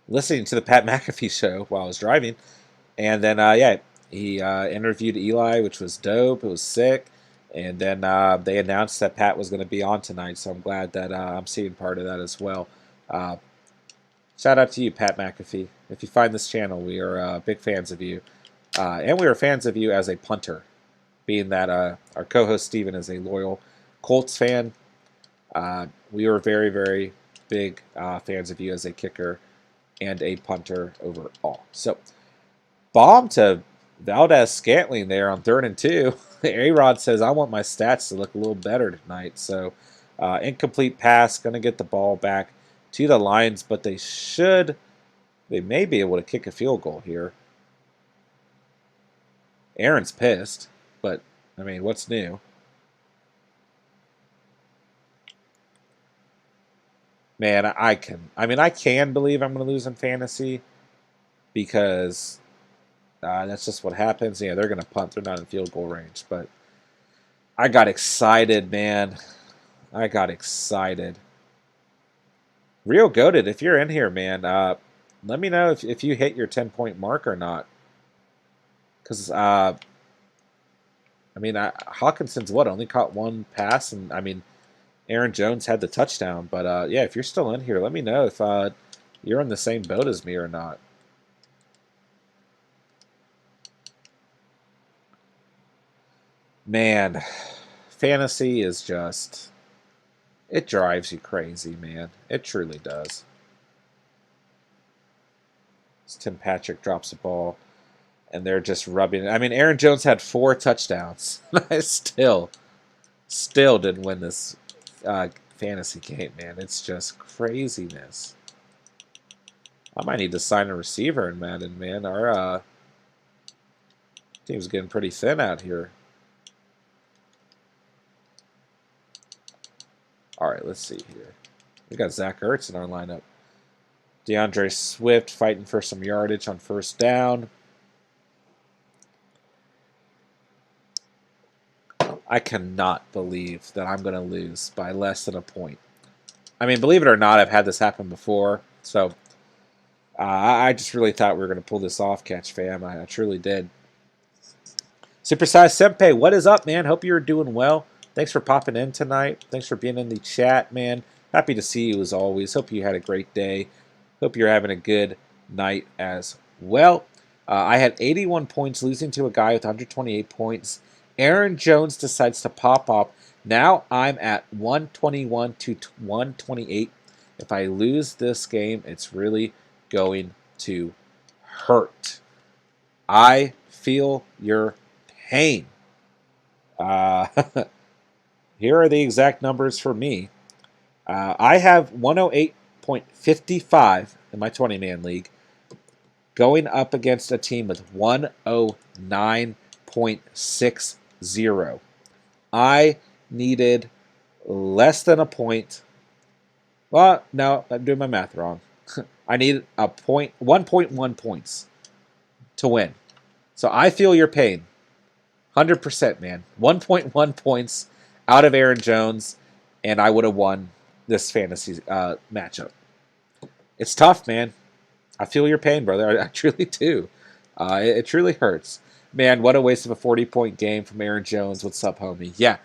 Speaker 1: listening to the Pat McAfee show while I was driving. And then, yeah, he interviewed Eli, which was dope. It was sick. And then they announced that Pat was going to be on tonight, so I'm glad that I'm seeing part of that as well. Uh, Shout out to you, Pat McAfee. If you find this channel, we are big fans of you. And we are fans of you as a punter, being that our co-host Steven is a loyal Colts fan. We were very, very big fans of you as a kicker and a punter overall. So, bomb to Valdez-Scantling there on 3rd and 2. A-Rod says, I want my stats to look a little better tonight. So, incomplete pass, going to get the ball back to the Lions, but they may be able to kick a field goal here. Aaron's pissed, but, I mean, what's new? Man, I can believe I'm going to lose in fantasy because that's just what happens. Yeah, they're going to punt. They're not in field goal range, but I got excited, man. I got excited. Real goated, if you're in here, man, let me know if you hit your 10-point mark or not. Because, Hawkinson's only caught one pass, and, Aaron Jones had the touchdown. But, yeah, if you're still in here, let me know if you're in the same boat as me or not. Man, fantasy is just... It drives you crazy, man. It truly does. Tim Patrick drops the ball, and they're just rubbing it. Aaron Jones had 4 touchdowns. I still didn't win this fantasy game, man. It's just craziness. I might need to sign a receiver in Madden, man. Our team's getting pretty thin out here. All right, let's see here. We got Zach Ertz in our lineup. Deandre Swift fighting for some yardage on 1st down. I cannot believe that I'm going to lose by less than a point. Believe it or not, I've had this happen before. So I just really thought we were going to pull this off, Catch Fam. I truly did. Supersize Senpai, what is up, man? Hope you're doing well. Thanks for popping in tonight. Thanks for being in the chat, man. Happy to see you as always. Hope you had a great day. Hope you're having a good night as well. I had 81 points, losing to a guy with 128 points. Aaron Jones decides to pop up. Now I'm at 121 to 128. If I lose this game, it's really going to hurt. I feel your pain. Here are the exact numbers for me. I have 108.55 in my 20-man league, going up against a team with 109.60. I needed less than a point. Well, no, I'm doing my math wrong. I needed 1.1 points to win. So I feel your pain. 100%, man. 1.1 points out of Aaron Jones, and I would have won this fantasy matchup. It's tough, man. I feel your pain, brother. I truly do. It truly hurts. Man, what a waste of a 40-point game from Aaron Jones. What's up, homie? Yeah.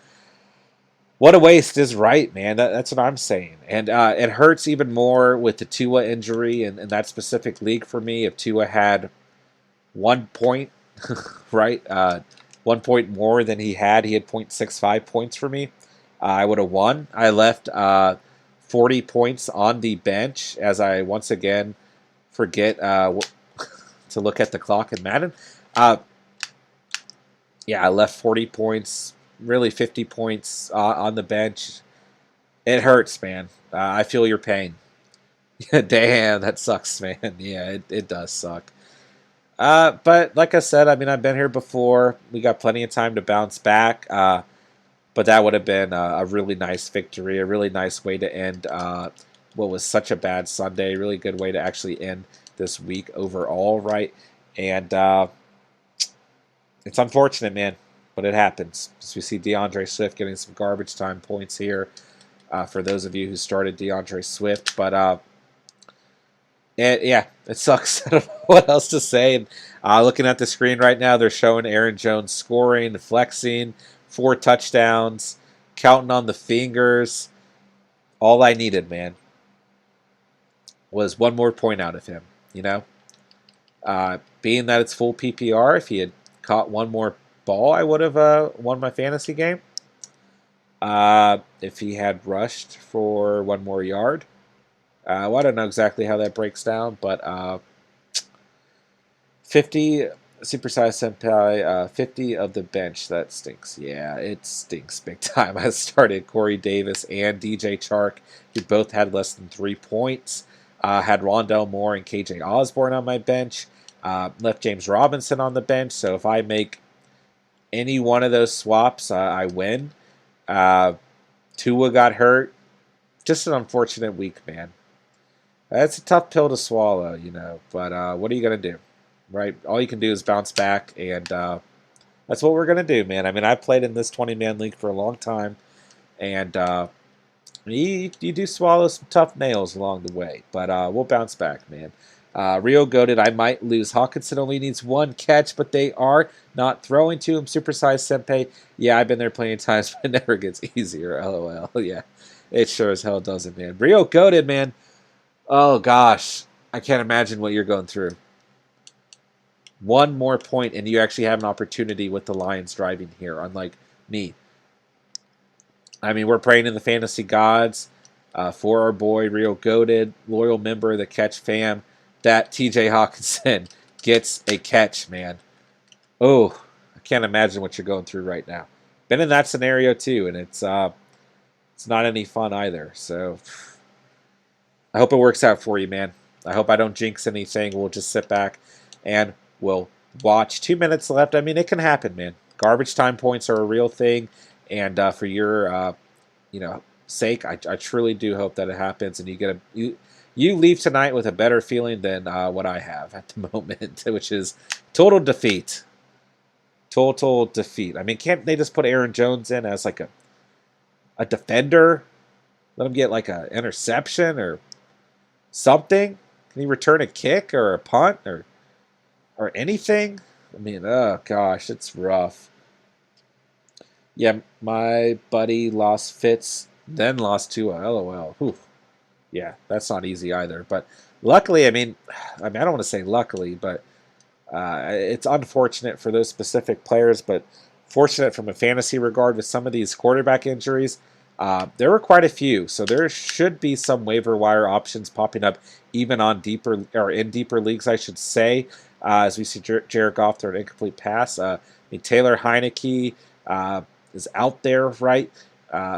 Speaker 1: What a waste is right, man. That's what I'm saying. And it hurts even more with the Tua injury in that specific league for me. If Tua had 1 point, right? 1 point more than he had 0.65 points for me. I would have won. I left 40 points on the bench as I once again forget to look at the clock in Madden. Yeah, I left 40 points, really 50 points on the bench. It hurts, man. I feel your pain. Damn, that sucks, man. Yeah, it does suck. But like I said, I've been here before. We got plenty of time to bounce back. But that would have been a really nice victory, a really nice way to end what was such a bad Sunday. Really good way to actually end this week overall, right? And it's unfortunate, man. but it happens. So we see Deandre Swift getting some garbage time points here for those of you who started Deandre Swift. But yeah, it sucks. I don't know what else to say. And, looking at the screen right now, they're showing Aaron Jones scoring, flexing, 4 touchdowns, counting on the fingers. All I needed, man, was one more point out of him. You know, being that it's full PPR, if he had caught one more ball, I would have won my fantasy game. If he had rushed for one more yard. Well, I don't know exactly how that breaks down, but 50 supersized senpai, 50 of the bench. That stinks. Yeah, it stinks big time. I started Corey Davis and DJ Chark, who both had less than 3 points. Had Rondell Moore and KJ Osborne on my bench. Left James Robinson on the bench. So if I make any one of those swaps, I win. Tua got hurt. Just an unfortunate week, man. It's a tough pill to swallow, you know. But what are you going to do? Right? All you can do is bounce back, and that's what we're going to do, man. I mean, I've played in this 20-man league for a long time, and you do swallow some tough nails along the way. But we'll bounce back, man. Rio goated, I might lose. Hawkinson only needs 1 catch, but they are not throwing to him. Supersized Senpai, yeah, I've been there plenty of times, but it never gets easier, LOL. Yeah, it sure as hell doesn't, man. Rio goated, man. Oh, gosh. I can't imagine what you're going through. 1 more point, and you actually have an opportunity with the Lions driving here, unlike me. I mean, we're praying in the fantasy gods for our boy, Rio Goated, loyal member of the Catch fam, that TJ Hawkinson gets a catch, man. Oh, I can't imagine what you're going through right now. Been in that scenario, too, and it's not any fun either. So I hope it works out for you, man. I hope I don't jinx anything. We'll just sit back and we'll watch. 2 minutes left. I mean, it can happen, man. Garbage time points are a real thing, and for your, sake, I truly do hope that it happens, and you leave tonight with a better feeling than what I have at the moment, which is total defeat. Total defeat. I mean, can't they just put Aaron Jones in as like a defender? Let him get like an interception or something? Can he return a kick or a punt or anything? I mean, oh gosh, it's rough. Yeah, my buddy lost Fitz, then lost Tua. LOL. Whew. Yeah, that's not easy either. But luckily, I mean, I don't want to say luckily, but it's unfortunate for those specific players, but fortunate from a fantasy regard with some of these quarterback injuries. There were quite a few, so there should be some waiver wire options popping up, even on in deeper leagues, I should say. As we see Jared Goff throw an incomplete pass. I mean, Taylor Heineke is out there, right?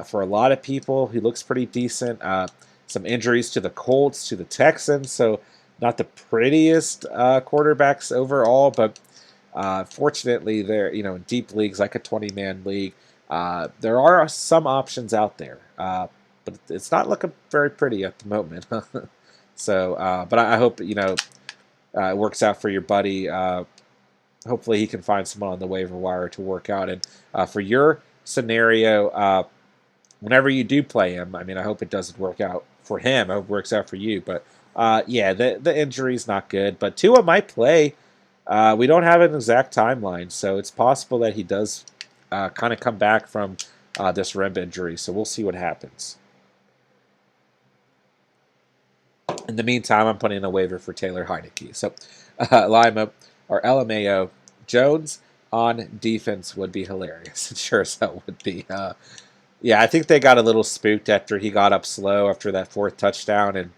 Speaker 1: For a lot of people, he looks pretty decent. Some injuries to the Colts, to the Texans, so not the prettiest quarterbacks overall, but fortunately, they're in deep leagues like a 20-man league. There are some options out there, but it's not looking very pretty at the moment. So, but I hope it works out for your buddy. Hopefully, he can find someone on the waiver wire to work out. And for your scenario, whenever you do play him, I mean, I hope it doesn't work out for him. I hope it works out for you. But yeah, the injury's not good. But Tua might play. We don't have an exact timeline, so it's possible that he does kind of come back from this rib injury. So we'll see what happens. In the meantime, I'm putting in a waiver for Taylor Heineke. So Lima or LMAO Jones on defense would be hilarious. It sure as hell would be. Yeah, I think they got a little spooked after he got up slow after that 4th touchdown. And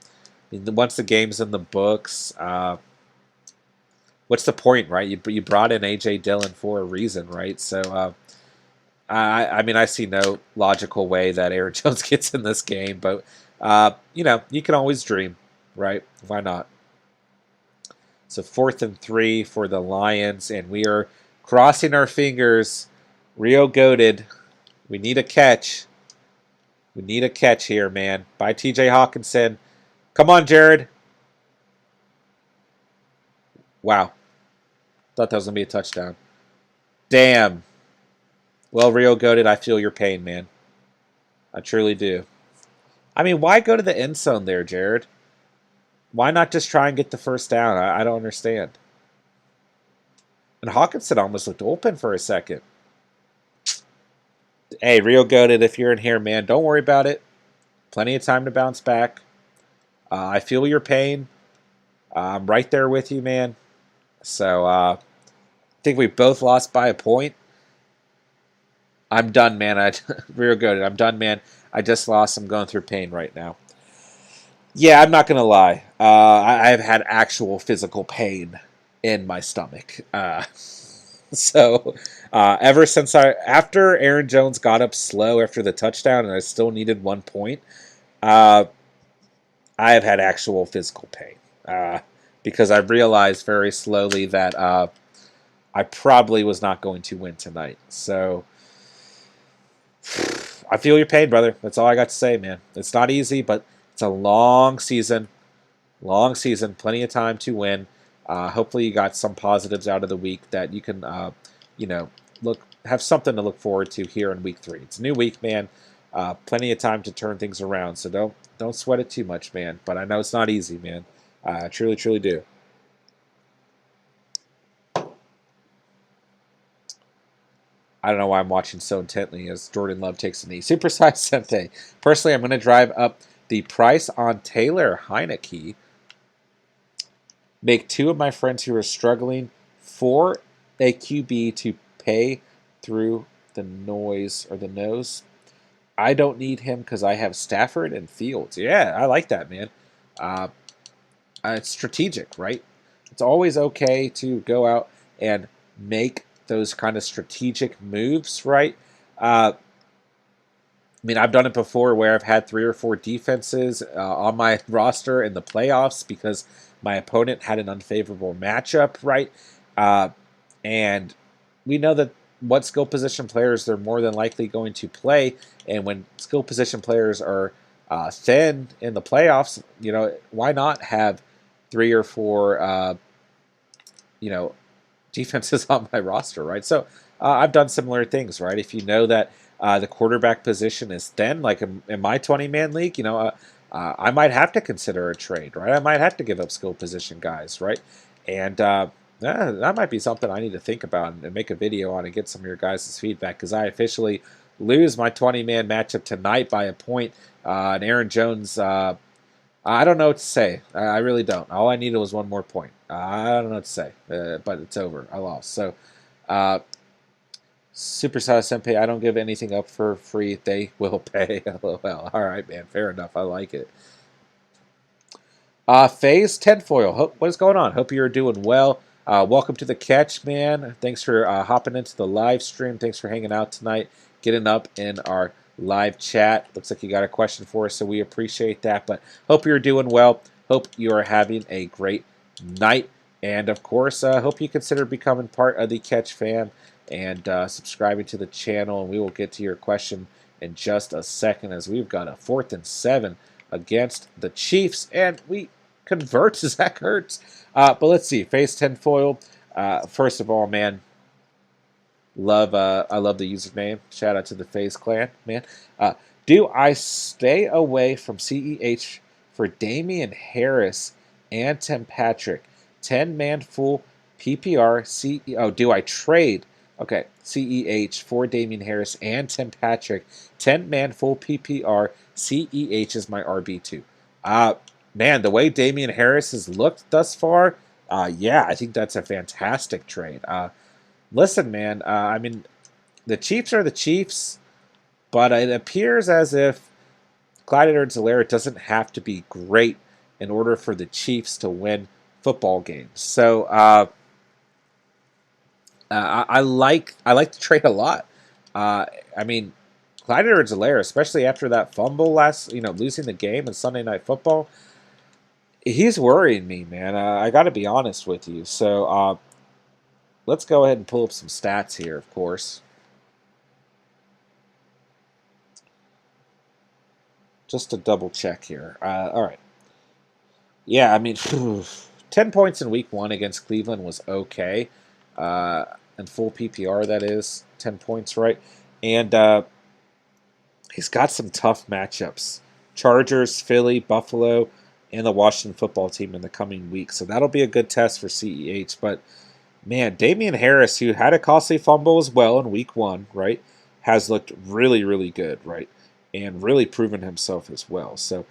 Speaker 1: once the game's in the books, what's the point, right? You brought in A.J. Dillon for a reason, right? So, I mean, I see no logical way that Aaron Jones gets in this game. But, you can always dream, right? Why not? So 4th and 3 for the Lions. And we are crossing our fingers. Rio goated. We need a catch. We need a catch here, man. By TJ Hawkinson. Come on, Jared. Wow. Thought that was going to be a touchdown. Damn. Well, Rio Goated, I feel your pain, man. I truly do. I mean, why go to the end zone there, Jared? Why not just try and get the first down? I don't understand. And Hawkinson almost looked open for a second. Hey, Rio Goated, if you're in here, man, don't worry about it. Plenty of time to bounce back. I feel your pain. I'm right there with you, man. So I think we both lost by a point. I'm done, man. Real good. I'm done, man. I just lost. I'm going through pain right now. Yeah, I'm not gonna lie. I've had actual physical pain in my stomach. So ever since after Aaron Jones got up slow after the touchdown, and I still needed 1 point, I have had actual physical pain because I realized very slowly that I probably was not going to win tonight. So I feel your pain, brother. That's all I got to say, man. It's not easy, but it's a long season. Long season. Plenty of time to win. Hopefully you got some positives out of the week that you can, have something to look forward to here in week 3. It's a new week, man. Plenty of time to turn things around. So don't sweat it too much, man. But I know it's not easy, man. I truly, truly do. I don't know why I'm watching so intently as Jordan Love takes a knee. Supersized Sente. Personally, I'm going to drive up the price on Taylor Heineke. Make 2 of my friends who are struggling for a QB to pay through the noise or the nose. I don't need him because I have Stafford and Fields. Yeah, I like that, man. It's strategic, right? It's always okay to go out and make those kind of strategic moves, right? I mean, I've done it before where I've had 3 or 4 defenses on my roster in the playoffs because my opponent had an unfavorable matchup, right? And we know that what skill position players they're more than likely going to play. And when skill position players are thin in the playoffs, why not have 3 or 4, defenses on my roster, right? So I've done similar things, right? If you know that the quarterback position is thin, like in my 20-man league, I might have to consider a trade, right? I might have to give up skill position guys, right? And that might be something I need to think about and make a video on and get some of your guys' feedback because I officially lose my 20-man matchup tonight by a point. And Aaron Jones, I don't know what to say. I really don't. All I needed was 1 more point. I don't know what to say, but it's over. I lost. So, Superstar Senpai, I don't give anything up for free. They will pay. LOL. All right, man. Fair enough. I like it. Phase Tenfoil. What is going on? Hope you're doing well. Welcome to the catch, man. Thanks for hopping into the live stream. Thanks for hanging out tonight, getting up in our live chat. Looks like you got a question for us, so we appreciate that. But hope you're doing well. Hope you are having a great night. And, of course, hope you consider becoming part of the Catch fam and subscribing to the channel. And we will get to your question in just a second as we've got a 4th and 7 against the Chiefs. And we convert Zach Ertz. But let's see. Phase Tenfoil. First of all, man, I love the username. Shout out to the FaZe clan, man. Do I stay away from CEH for Damien Harris and Tim Patrick? 10-man full PPR Oh, do I trade? Okay, CEH for Damien Harris and Tim Patrick. 10-man full PPR. CEH is my RB2. Man, the way Damien Harris has looked thus far, yeah, I think that's a fantastic trade. Listen, man, I mean, the Chiefs are the Chiefs, but it appears as if Clyde Edwards-Helaire doesn't have to be great in order for the Chiefs to win football games. So I like the trade a lot. I mean, Clyde Edwards-Helaire, especially after that fumble losing the game in Sunday Night Football, he's worrying me, man. I got to be honest with you. So let's go ahead and pull up some stats here, of course. Just to double check here. All right. Yeah, I mean, 10 points in week 1 against Cleveland was okay. in full PPR, that is 10 points, right? And he's got some tough matchups: Chargers, Philly, Buffalo, and the Washington football team in the coming weeks. So that'll be a good test for CEH. But man, Damien Harris, who had a costly fumble as well in week 1, right, has looked really, really good, right, and really proven himself as well. So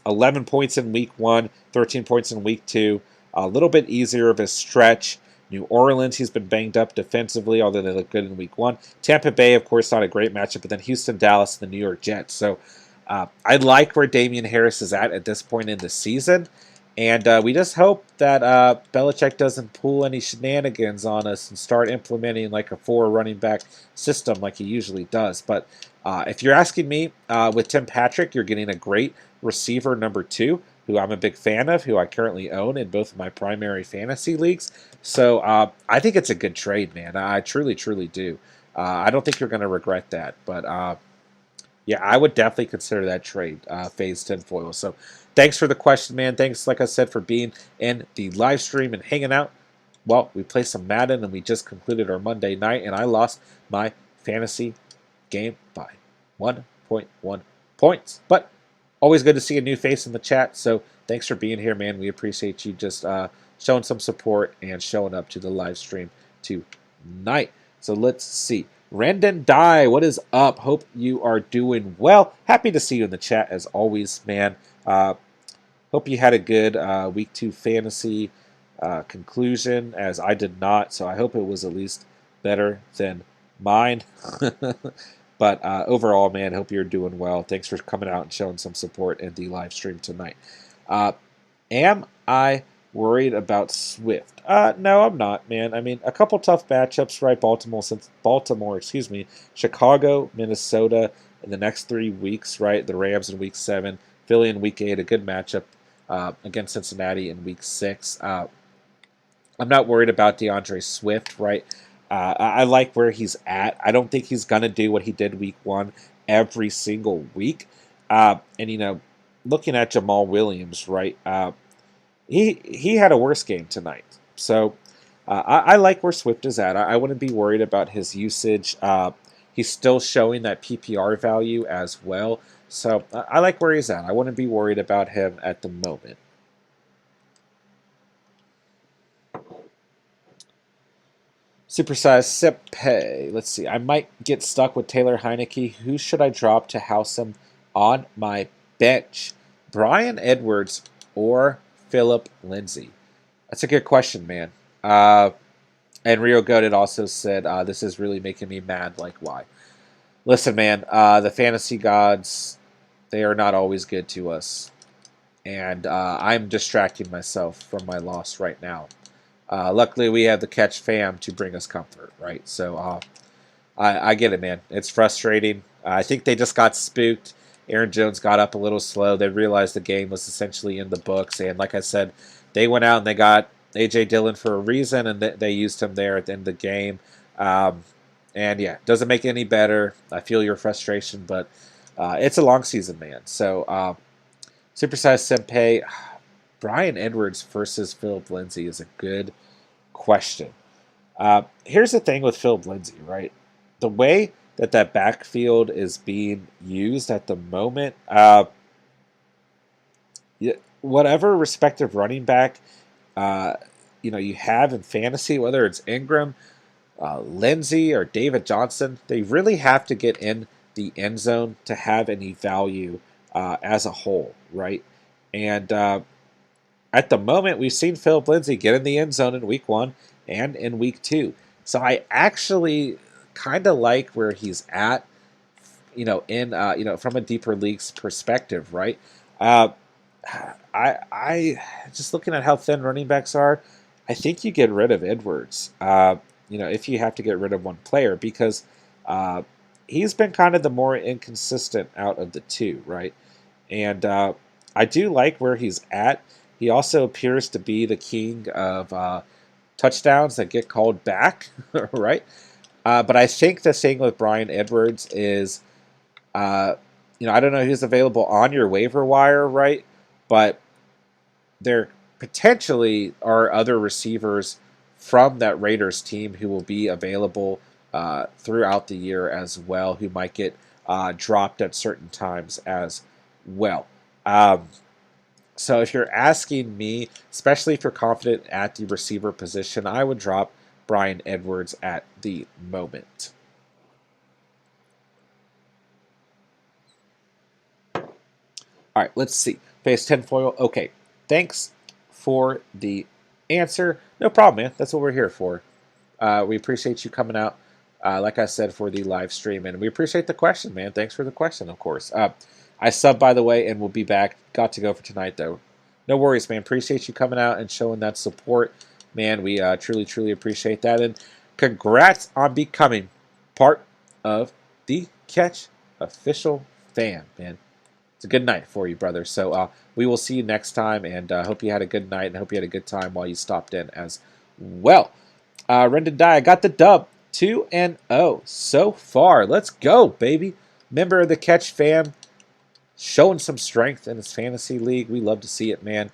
Speaker 1: 11 points in week 1, 13 points in week 2, a little bit easier of a stretch. New Orleans, he's been banged up defensively, although they look good in week 1. Tampa Bay, of course, not a great matchup, but then Houston, Dallas, and the New York Jets. So I like where Damien Harris is at this point in the season. And we just hope that Belichick doesn't pull any shenanigans on us and start implementing like a 4 running back system like he usually does. But if you're asking me, with Tim Patrick, you're getting a great receiver number 2, who I'm a big fan of, who I currently own in both of my primary fantasy leagues. So I think it's a good trade, man. I truly, truly do. I don't think you're going to regret that. But yeah, I would definitely consider that trade, phase tinfoil. So thanks for the question, man. Thanks, like I said, for being in the live stream and hanging out. Well, we played some Madden, and we just concluded our Monday night, and I lost my fantasy game by 1.1 points. But always good to see a new face in the chat, so thanks for being here, man. We appreciate you just showing some support and showing up to the live stream tonight. So let's see. Randon Dye, what is up? Hope you are doing well. Happy to see you in the chat as always, man. Hope you had a good week 2 fantasy conclusion, as I did not. So I hope it was at least better than mine. But overall, man, hope you're doing well. Thanks for coming out and showing some support in the live stream tonight. Am I worried about Swift? No, I'm not, man. I mean, a couple tough matchups, right? Baltimore, Chicago, Minnesota in the next 3 weeks, right? The Rams in week 7, Philly in week 8, a good matchup against Cincinnati in week 6. I'm not worried about Deandre Swift, right? I like where he's at. I don't think he's going to do what he did week 1 every single week. And, you know, looking at Jamal Williams, right, he had a worse game tonight. So I like where Swift is at. I wouldn't be worried about his usage. He's still showing that PPR value as well. So I like where he's at. I wouldn't be worried about him at the moment. Supersized Sip Pay. Let's see. I might get stuck with Taylor Heineke. Who should I drop to house him on my bench? Bryan Edwards or Philip Lindsay? That's a good question, man. And Rio Goated also said, this is really making me mad. Like, why? Listen, man, the fantasy gods, they are not always good to us. And I'm distracting myself from my loss right now. Luckily, we have the Catch fam to bring us comfort, right? So I get it, man. It's frustrating. I think they just got spooked. Aaron Jones got up a little slow. They realized the game was essentially in the books. And like I said, they went out and they got A.J. Dillon for a reason, and they used him there at the end of the game. And yeah, doesn't make it any better. I feel your frustration, but it's a long season, man. So Supersized Senpai, Bryan Edwards versus Philip Lindsay is a good question. Here's the thing with Philip Lindsay, right? The way that backfield is being used at the moment, whatever respective running back you have in fantasy, whether it's Ingram, Lindsay, or David Johnson, they really have to get in the end zone to have any value as a whole, right? And at the moment, we've seen Philip Lindsay get in the end zone in week 1 and in week 2. So I actually kind of like where he's at, from a deeper leagues perspective, right? I just looking at how thin running backs are, I think you get rid of Edwards, if you have to get rid of one player, because he's been kind of the more inconsistent out of the two, right? And I do like where he's at. He also appears to be the king of touchdowns that get called back, right? But I think the thing with Bryan Edwards is, I don't know who's available on your waiver wire, right? But there potentially are other receivers from that Raiders team who will be available throughout the year as well, who might get dropped at certain times as well. So if you're asking me, especially if you're confident at the receiver position, I would drop Bryan Edwards at the moment. All right, let's see. Phase 10 foil. Okay, thanks for the answer. No problem, man. That's what we're here for. We appreciate you coming out, like I said, for the live stream. And we appreciate the question, man. Thanks for the question, of course. I sub, by the way, and we'll be back. Got to go for tonight, though. No worries, man. Appreciate you coming out and showing that support. Man, we truly, truly appreciate that. And congrats on becoming part of the Catch official fan, man. It's a good night for you, brother. So we will see you next time, and hope you had a good night, and hope you had a good time while you stopped in as well. Rendon Die, I got the dub, 2-0 so far. Let's go, baby. Member of the Catch fam, showing some strength in his fantasy league. We love to see it, man.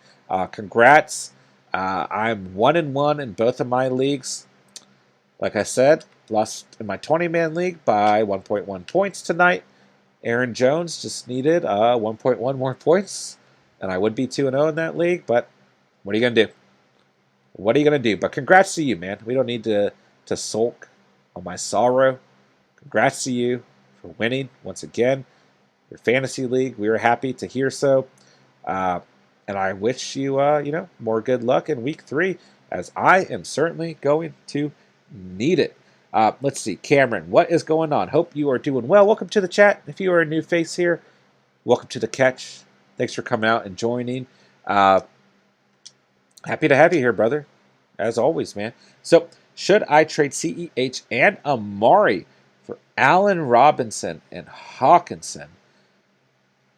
Speaker 1: Congrats. I'm 1-1 in both of my leagues. Like I said, lost in my 20-man league by 1.1 points tonight. Aaron Jones just needed 1.1 more points, and I would be 2-0 in that league, but what are you going to do? What are you going to do? But congrats to you, man. We don't need to sulk on my sorrow. Congrats to you for winning once again your fantasy league. We were happy to hear so. And I wish you, more good luck in week 3, as I am certainly going to need it. Let's see. Cameron, what is going on? Hope you are doing well. Welcome to the chat. If you are a new face here, welcome to the Catch. Thanks for coming out and joining. Happy to have you here, brother. As always, man. So, should I trade CEH and Amari for Allen Robinson and Hawkinson?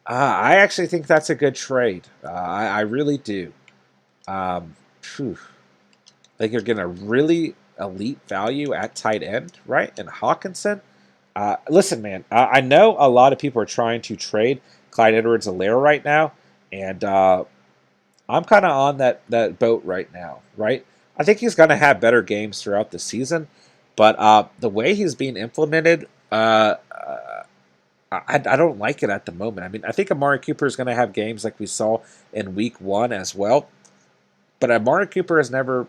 Speaker 1: I actually think that's a good trade. I really do. I think you're getting a really elite value at tight end, right? And Hawkinson. Listen, man, I know a lot of people are trying to trade Clyde Edwards-Helaire right now, and I'm kind of on that boat right now, right? I think he's going to have better games throughout the season, but the way he's being implemented, I don't like it at the moment. I mean, I think Amari Cooper is going to have games like we saw in week 1 as well, but Amari Cooper has never...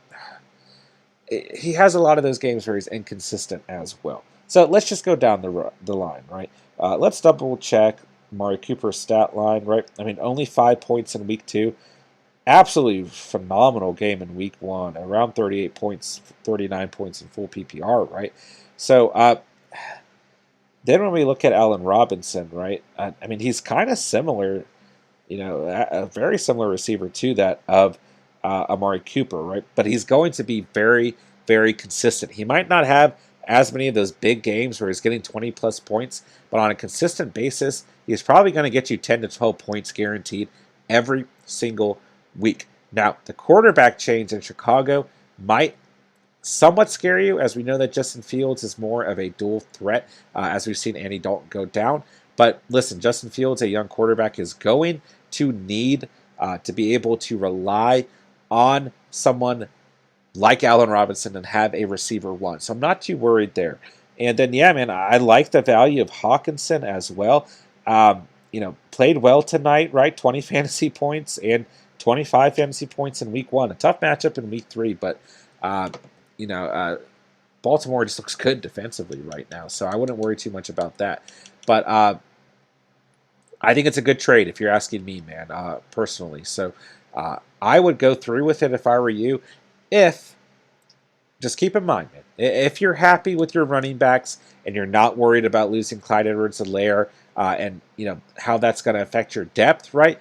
Speaker 1: He has a lot of those games where he's inconsistent as well. So let's just go down the line, right? Let's double check Amari Cooper's stat line, right? I mean, only 5 points in week 2. Absolutely phenomenal game in week 1. Around 38 points, 39 points in full PPR, right? So then when we look at Allen Robinson, right? I mean, he's kind of similar, a very similar receiver to that of Amari Cooper, right? But he's going to be very, very consistent. He might not have as many of those big games where he's getting 20-plus points, but on a consistent basis, he's probably going to get you 10 to 12 points guaranteed every single week. Now, the quarterback change in Chicago might somewhat scare you, as we know that Justin Fields is more of a dual threat, as we've seen Andy Dalton go down. But listen, Justin Fields, a young quarterback, is going to need to be able to rely on someone like Allen Robinson and have a receiver 1. So I'm not too worried there. And then, yeah, man, I like the value of Hawkinson as well. Played well tonight, right? 20 fantasy points and 25 fantasy points in week 1. A tough matchup in week 3, but, Baltimore just looks good defensively right now. So I wouldn't worry too much about that. But I think it's a good trade if you're asking me, man, personally. So I would go through with it if I were you. Just keep in mind, man, if you're happy with your running backs and you're not worried about losing Clyde Edwards-Helaire and how that's going to affect your depth, right?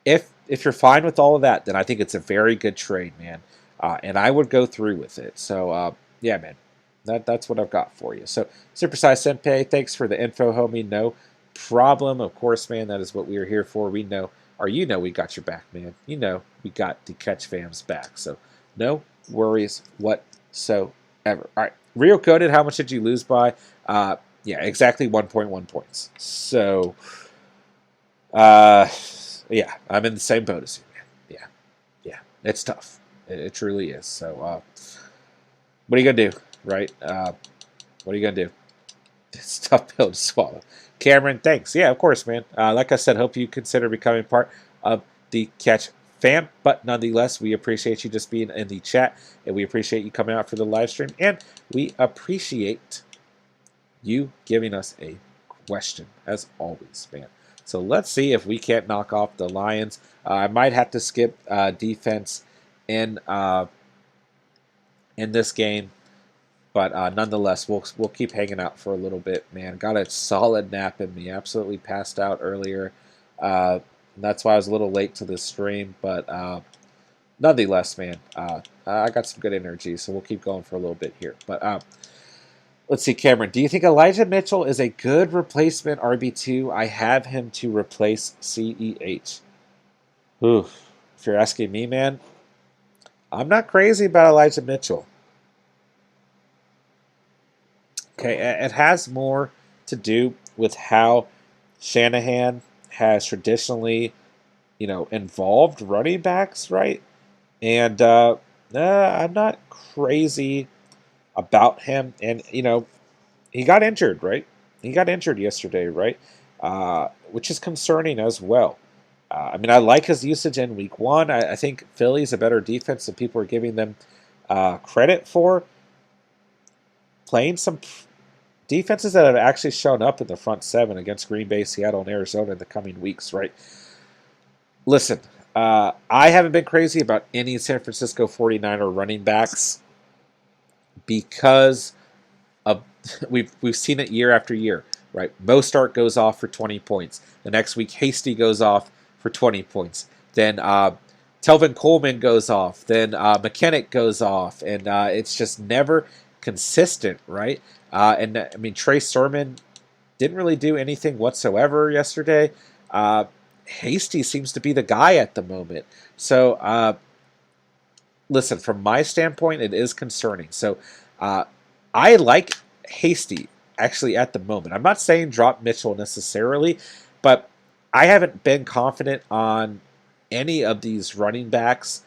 Speaker 1: If you're fine with all of that, then I think it's a very good trade, man. And I would go through with it. So yeah, man, that's what I've got for you. So Supersize Senpai, thanks for the info, homie. No problem, of course, man. That is what we are here for. We know. Or we got your back, man. We got the Catch fams back. So no worries whatsoever. All right. Real Coded, how much did you lose by? Yeah, exactly 1.1 points. So, yeah, I'm in the same boat as you, man. Yeah, it's tough. It truly is. So, what are you gonna do, right? What are you gonna do? It's a tough pill to swallow. Cameron, thanks. Yeah, of course, man. Like I said, hope you consider becoming part of the Catch fam. But nonetheless, we appreciate you just being in the chat, and we appreciate you coming out for the live stream, and we appreciate you giving us a question, as always, man. So let's see if we can't knock off the Lions. I might have to skip defense in this game, but nonetheless, we'll keep hanging out for a little bit, man. Got a solid nap in me. Absolutely passed out earlier. That's why I was a little late to this stream, but nonetheless, man, I got some good energy, so we'll keep going for a little bit here. But let's see, Cameron, do you think Elijah Mitchell is a good replacement RB2? I have him to replace CEH. Oof. If you're asking me, man, I'm not crazy about Elijah Mitchell. Okay, it has more to do with how Shanahan has traditionally, involved running backs, right? And I'm not crazy about him. And, he got injured, right? He got injured yesterday, right? Which is concerning as well. I like his usage in week one. I think Philly's a better defense than people are giving them credit for. Playing some defenses that have actually shown up in the front seven against Green Bay, Seattle, and Arizona in the coming weeks, right? Listen, I haven't been crazy about any San Francisco 49er running backs because of we've seen it year after year, right? Mostart goes off for 20 points. The next week, Hasty goes off for 20 points. Then Telvin Coleman goes off. Then Mckissick goes off. And it's just never consistent, right? Trey Sermon didn't really do anything whatsoever yesterday. Hasty seems to be the guy at the moment. So, listen, from my standpoint, it is concerning. So, I like Hasty, actually, at the moment. I'm not saying drop Mitchell necessarily, but I haven't been confident on any of these running backs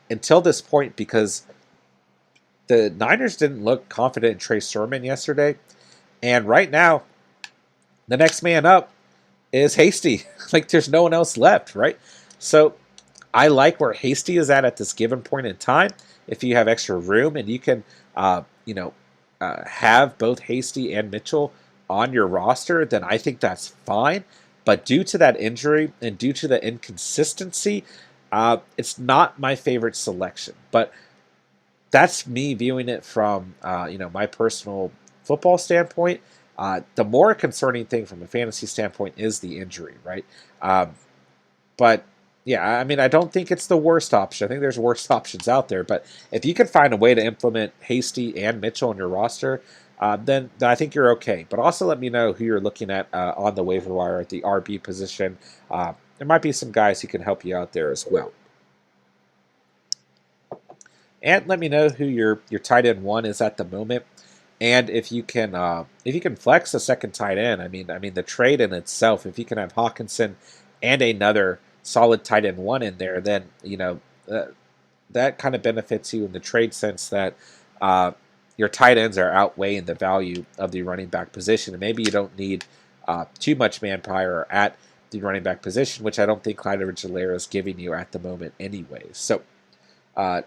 Speaker 1: until this point because the Niners didn't look confident in Trey Sermon yesterday. And right now, the next man up is Hasty. There's no one else left, right? So I like where Hasty is at this given point in time. If you have extra room and you can, have both Hasty and Mitchell on your roster, then I think that's fine. But due to that injury and due to the inconsistency, it's not my favorite selection. But that's me viewing it from my personal football standpoint. The more concerning thing from a fantasy standpoint is the injury, right? But yeah, I don't think it's the worst option. I think there's worse options out there. But if you can find a way to implement Hasty and Mitchell on your roster, then I think you're okay. But also let me know who you're looking at on the waiver wire at the RB position. There might be some guys who can help you out there as well. And let me know who your tight end one is at the moment. And if you can flex a second tight end, the trade in itself, if you can have Hawkinson and another solid tight end one in there, then that kind of benefits you in the trade sense that your tight ends are outweighing the value of the running back position, and maybe you don't need too much manpower at the running back position, which I don't think Clyde Edwards-Helaire is giving you at the moment, anyways. So.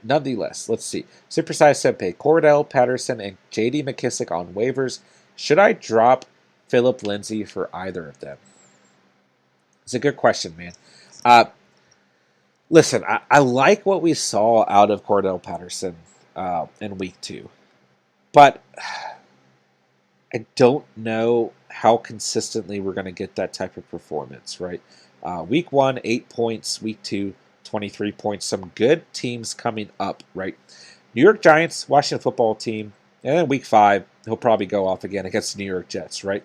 Speaker 1: Nonetheless, let's see. Supersize Sempe, Cordell, Patterson, and J.D. Mckissick on waivers. Should I drop Philip Lindsay for either of them? It's a good question, man. Listen, I like what we saw out of Cordell Patterson in week 2. But I don't know how consistently we're going to get that type of performance, right? Week 1, 8 points. Week 2, 23 points. Some good teams coming up, right? New York Giants, Washington football team, and then week 5, he'll probably go off again against the New York Jets, right?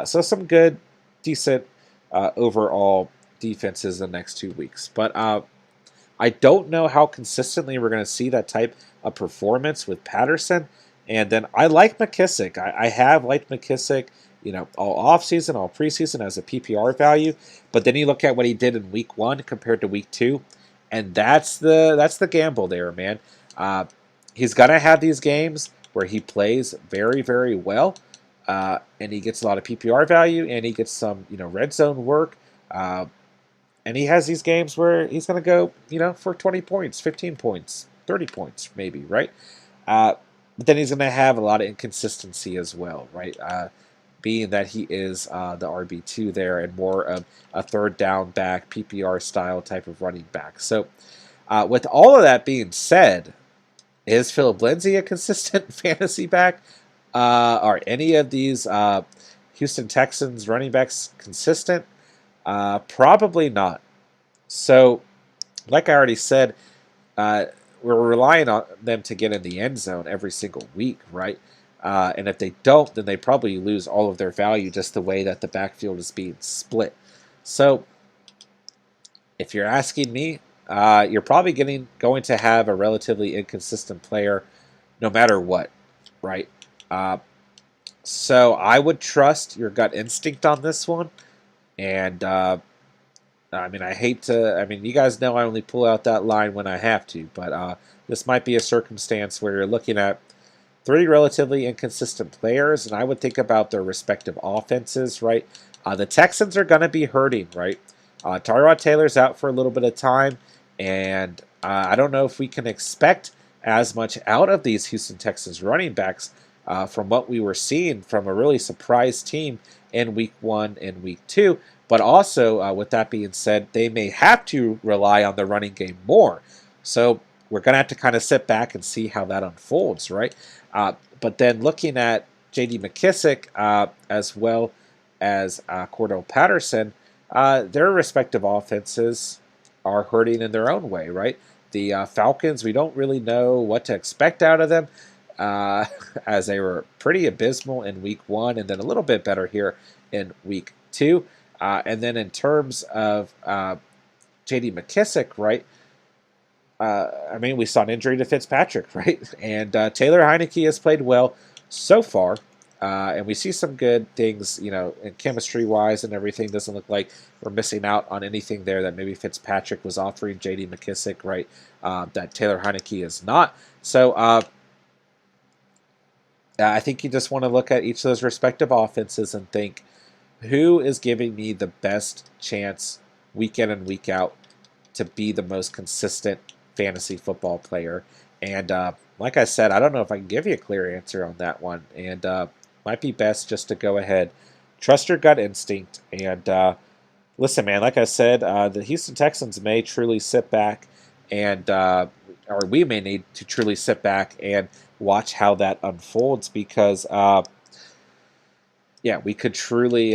Speaker 1: So some good, decent overall defenses the next 2 weeks. But I don't know how consistently we're going to see that type of performance with Patterson. And then I like Mckissick. I have liked Mckissick, all offseason, all preseason as a PPR value. But then you look at what he did in week 1 compared to week 2, And that's the gamble there, man. He's gonna have these games where he plays very, very well, and he gets a lot of PPR value, and he gets some red zone work, and he has these games where he's gonna go for 20 points, 15 points, 30 points, maybe, right? But then he's gonna have a lot of inconsistency as well, right? Being that he is the RB2 there and more of a third down back, PPR style type of running back. So, with all of that being said, is Philip Lindsay a consistent fantasy back? Are any of these Houston Texans running backs consistent? Probably not. So, like I already said, we're relying on them to get in the end zone every single week, right? And if they don't, then they probably lose all of their value just the way that the backfield is being split. So, if you're asking me, you're probably going to have a relatively inconsistent player no matter what, right? So I would trust your gut instinct on this one. And I mean, I hate to. I mean, you guys know I only pull out that line when I have to, but this might be a circumstance where you're looking at three relatively inconsistent players, and I would think about their respective offenses, right? The Texans are going to be hurting, right? Tyrod Taylor's out for a little bit of time, and I don't know if we can expect as much out of these Houston Texans running backs from what we were seeing from a really surprised team in Week 1 and Week 2. But also, with that being said, they may have to rely on the running game more. So we're going to have to kind of sit back and see how that unfolds, right? But then looking at J.D. Mckissick as well as Cordell Patterson, their respective offenses are hurting in their own way, right? The Falcons, we don't really know what to expect out of them, as they were pretty abysmal in Week 1 and then a little bit better here in Week 2. And then in terms of J.D. Mckissick, right? I mean, we saw an injury to Fitzpatrick, right? And Taylor Heineke has played well so far. And we see some good things, in chemistry-wise and everything. Doesn't look like we're missing out on anything there that maybe Fitzpatrick was offering J.D. Mckissick, right? That Taylor Heineke is not. So I think you just want to look at each of those respective offenses and think, who is giving me the best chance week in and week out to be the most consistent fantasy football player? And like I said, I don't know if I can give you a clear answer on that one. And might be best just to go ahead, trust your gut instinct. And listen, man, like I said, the Houston Texans may truly sit back and, or we may need to truly sit back and watch how that unfolds because, yeah, we could truly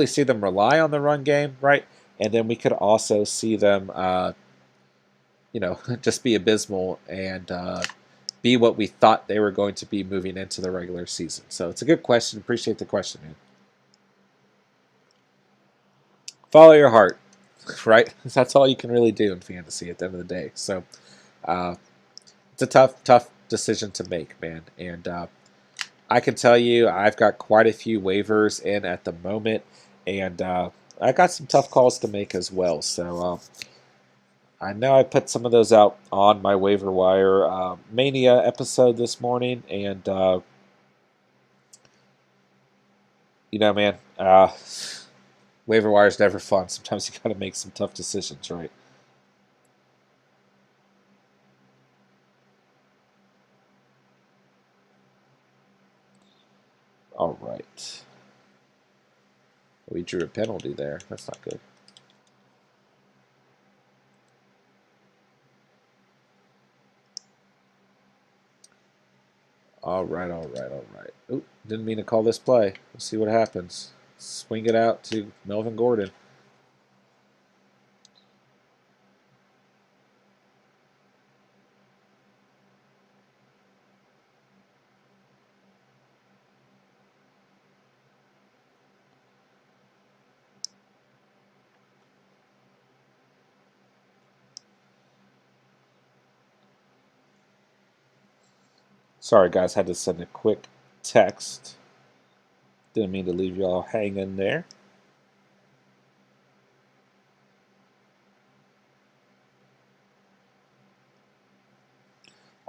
Speaker 1: see them rely on the run game, right? And then we could also see them, just be abysmal and be what we thought they were going to be moving into the regular season. So it's a good question. Appreciate the question, man. Follow your heart, right? That's all you can really do in fantasy at the end of the day. So it's a tough decision to make, man. And I can tell you I've got quite a few waivers in at the moment, and I got some tough calls to make as well. So I know I put some of those out on my waiver wire mania episode this morning, and man, waiver wire is never fun. Sometimes you got to make some tough decisions, right? All right. We drew a penalty there. That's not good. All right. Oop, didn't mean to call this play. Let's see what happens. Swing it out to Melvin Gordon. Sorry, guys. Had to send a quick text. Didn't mean to leave y'all hanging there.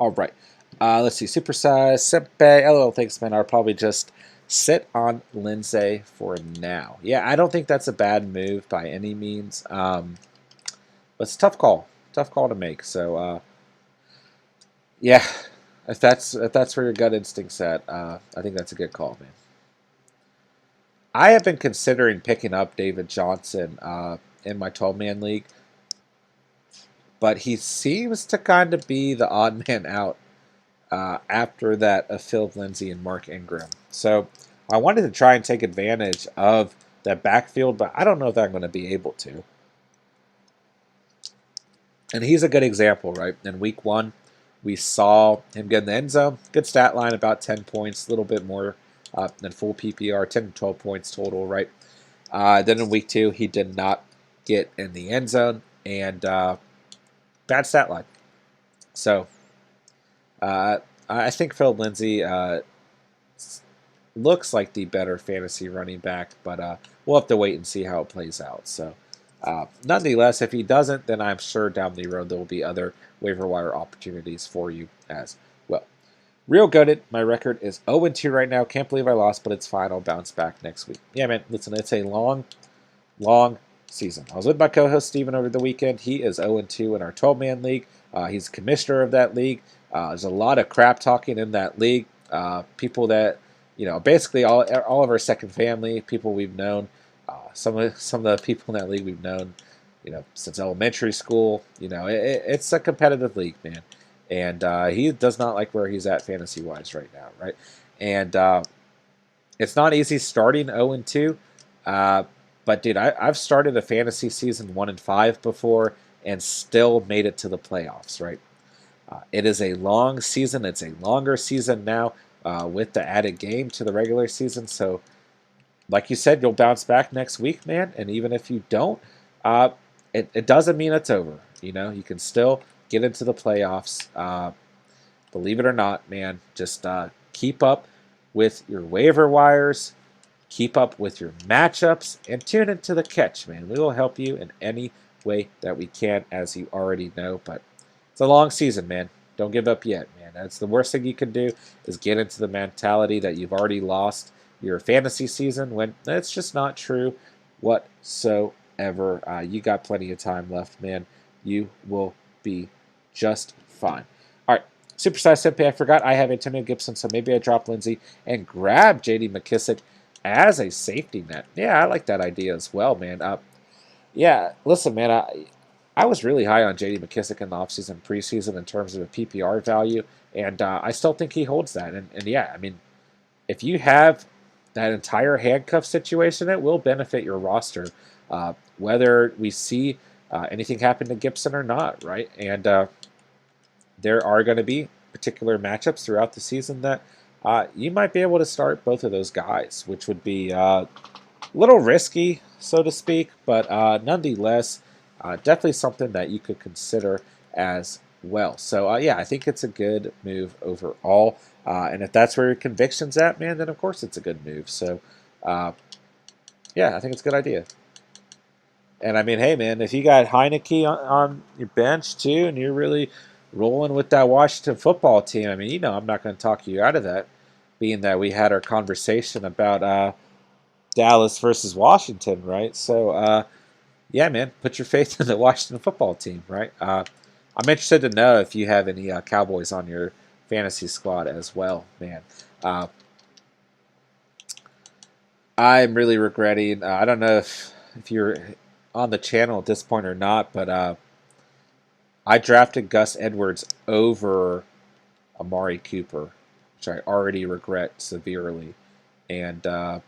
Speaker 1: All right. Let's see. Supersize, Sempe, LOL, thanks, man. I'll probably just sit on Lindsay for now. Yeah, I don't think that's a bad move by any means. But it's a tough call. Tough call to make. So, yeah, if that's where your gut instinct's at, I think that's a good call, man. I have been considering picking up David Johnson in my 12-man league, but he seems to kind of be the odd man out after that of Philip Lindsay and Mark Ingram. So I wanted to try and take advantage of that backfield, but I don't know if I'm going to be able to. And he's a good example, right? In week 1, we saw him get in the end zone. Good stat line, about 10 points, a little bit more than full PPR, 10 to 12 points total, right? Then in week 2, he did not get in the end zone, and bad stat line. So I think Phil Lindsay looks like the better fantasy running back, but we'll have to wait and see how it plays out. So nonetheless, if he doesn't, then I'm sure down the road there will be other waiver wire opportunities for you as well. Real goated. My record is 0-2 right now. Can't believe I lost, but it's fine. I'll bounce back next week. Yeah, man, listen, it's a long season. I was with my co-host Steven over the weekend. He is 0-2 in our 12-man league. He's commissioner of that league. There's a lot of crap talking in that league. People that, basically all of our second family, people we've known. Some of the people in that league we've known, since elementary school. It's a competitive league, man. And he does not like where he's at fantasy-wise right now, right? And it's not easy starting 0-2. But, dude, I've started a fantasy season 1-5 before and still made it to the playoffs, right? It is a long season. It's a longer season now with the added game to the regular season. So, like you said, you'll bounce back next week, man. And even if you don't, it doesn't mean it's over. You can still get into the playoffs. Believe it or not, man, just keep up with your waiver wires. Keep up with your matchups and tune into the catch, man. We will help you in any way that we can, as you already know. But it's a long season, man. Don't give up yet, man. That's the worst thing you can do is get into the mentality that you've already lost your fantasy season when that's just not true whatsoever. You got plenty of time left, man. You will be just fine. All right. Supersize Simpy, I forgot I have Antonio Gibson, so maybe I drop Lindsay and grab J.D. Mckissick as a safety net. Yeah, I like that idea as well, man. Yeah, listen, man, I was really high on J.D. Mckissick in the offseason, preseason in terms of a PPR value, and I still think he holds that. And yeah, I mean, if you have that entire handcuff situation, it will benefit your roster, whether we see anything happen to Gibson or not, right? And there are going to be particular matchups throughout the season that you might be able to start both of those guys, which would be a little risky, so to speak, but nonetheless, definitely something that you could consider as well. So, yeah, I think it's a good move overall. And if that's where your conviction's at, man, then of course it's a good move. So, yeah, I think it's a good idea. And I mean, hey, man, if you got Heineke on your bench too, and you're really rolling with that Washington football team, I mean, I'm not going to talk you out of that, being that we had our conversation about Dallas versus Washington, right? So, yeah, man, put your faith in the Washington football team, right? I'm interested to know if you have any Cowboys on your fantasy squad as well, man. I'm really regretting. I don't know if you're on the channel at this point or not, but I drafted Gus Edwards over Amari Cooper, which I already regret severely. And, man,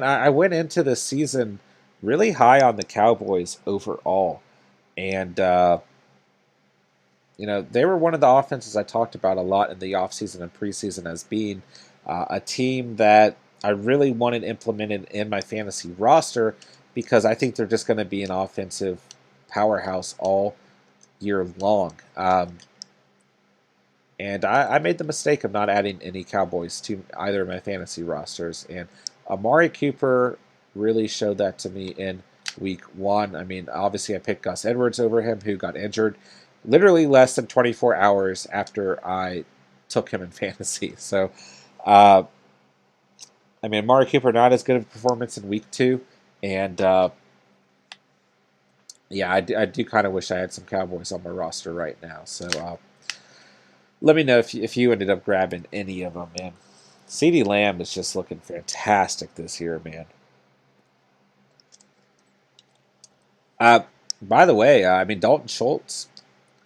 Speaker 1: I went into the season really high on the Cowboys overall. And, they were one of the offenses I talked about a lot in the offseason and preseason as being a team that I really wanted implemented in my fantasy roster because I think they're just going to be an offensive powerhouse all year long. And I made the mistake of not adding any Cowboys to either of my fantasy rosters. And Amari Cooper really showed that to me in week 1. I mean, obviously I picked Gus Edwards over him, who got injured literally less than 24 hours after I took him in fantasy. So, I mean, Amari Cooper not as good of a performance in week 2, and yeah, I do kind of wish I had some Cowboys on my roster right now. So let me know if you ended up grabbing any of them, man. CeeDee Lamb is just looking fantastic this year, man. By the way, I mean, Dalton Schultz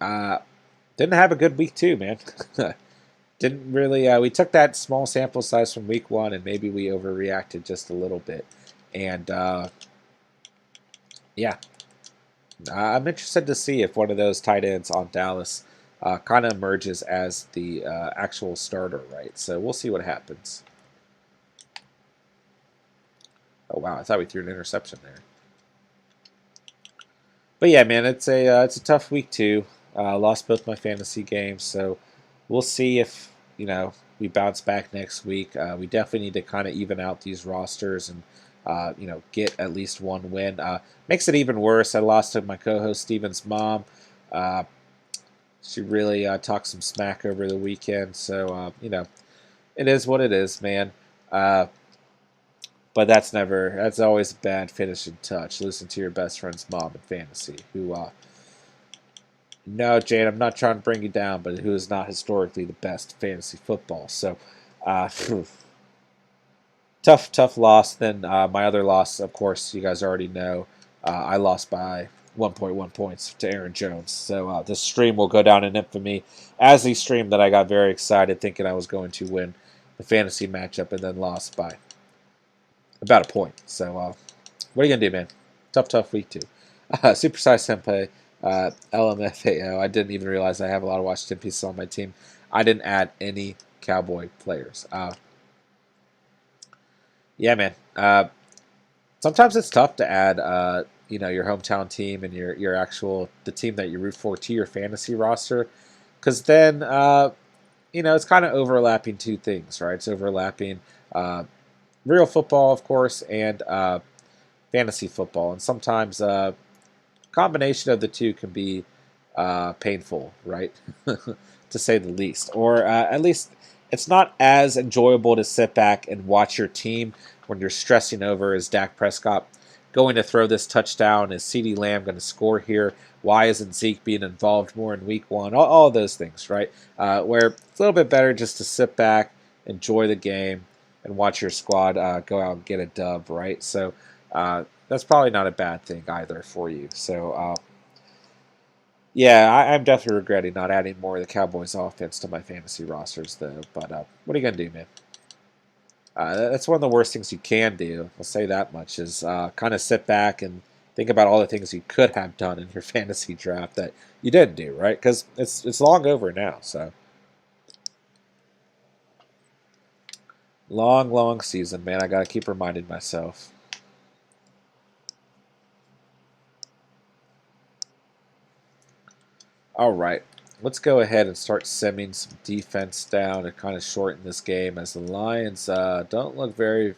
Speaker 1: didn't have a good week 2, man. Didn't really. We took that small sample size from week 1, and maybe we overreacted just a little bit. And yeah, I'm interested to see if one of those tight ends on Dallas kind of emerges as the actual starter, right? So we'll see what happens. Oh wow, I thought we threw an interception there. But yeah, man, it's a tough week 2. Lost both my fantasy games, so we'll see if we bounce back next week. We definitely need to kind of even out these rosters and get at least one win. Makes it even worse. I lost to my co-host Steven's mom. She really talked some smack over the weekend, so it is what it is, man. But that's always a bad finishing touch. Listen to your best friend's mom in fantasy, who, no, Jane, I'm not trying to bring you down, but who is not historically the best fantasy football. So, tough loss. Then my other loss, of course, you guys already know. I lost by 1.1 points to Aaron Jones. So this stream will go down in infamy as the stream that I got very excited thinking I was going to win the fantasy matchup and then lost by about a point. So what are you going to do, man? Tough week 2. Supersize Senpai, LMFAO. I didn't even realize I have a lot of Washington pieces on my team. I didn't add any Cowboy players. Yeah, man. Sometimes it's tough to add, your hometown team and the team that you root for to your fantasy roster, because then, it's kind of overlapping two things, right? It's overlapping real football, of course, and fantasy football, and sometimes combination of the two can be painful, right? To say the least, or at least it's not as enjoyable to sit back and watch your team when you're stressing over, is Dak Prescott going to throw this touchdown? Is CeeDee Lamb going to score here? Why isn't Zeke being involved more in week 1? All of those things, right? Where it's a little bit better just to sit back, enjoy the game, and watch your squad go out and get a dub, right? So that's probably not a bad thing either for you. So, yeah, I'm definitely regretting not adding more of the Cowboys offense to my fantasy rosters, though. But what are you going to do, man? That's one of the worst things you can do, I'll say that much, is kind of sit back and think about all the things you could have done in your fantasy draft that you didn't do, right? Because it's long over now, so. Long season, man. I got to keep reminding myself. All right. Let's go ahead and start simming some defense down and kind of shorten this game, as the Lions don't look very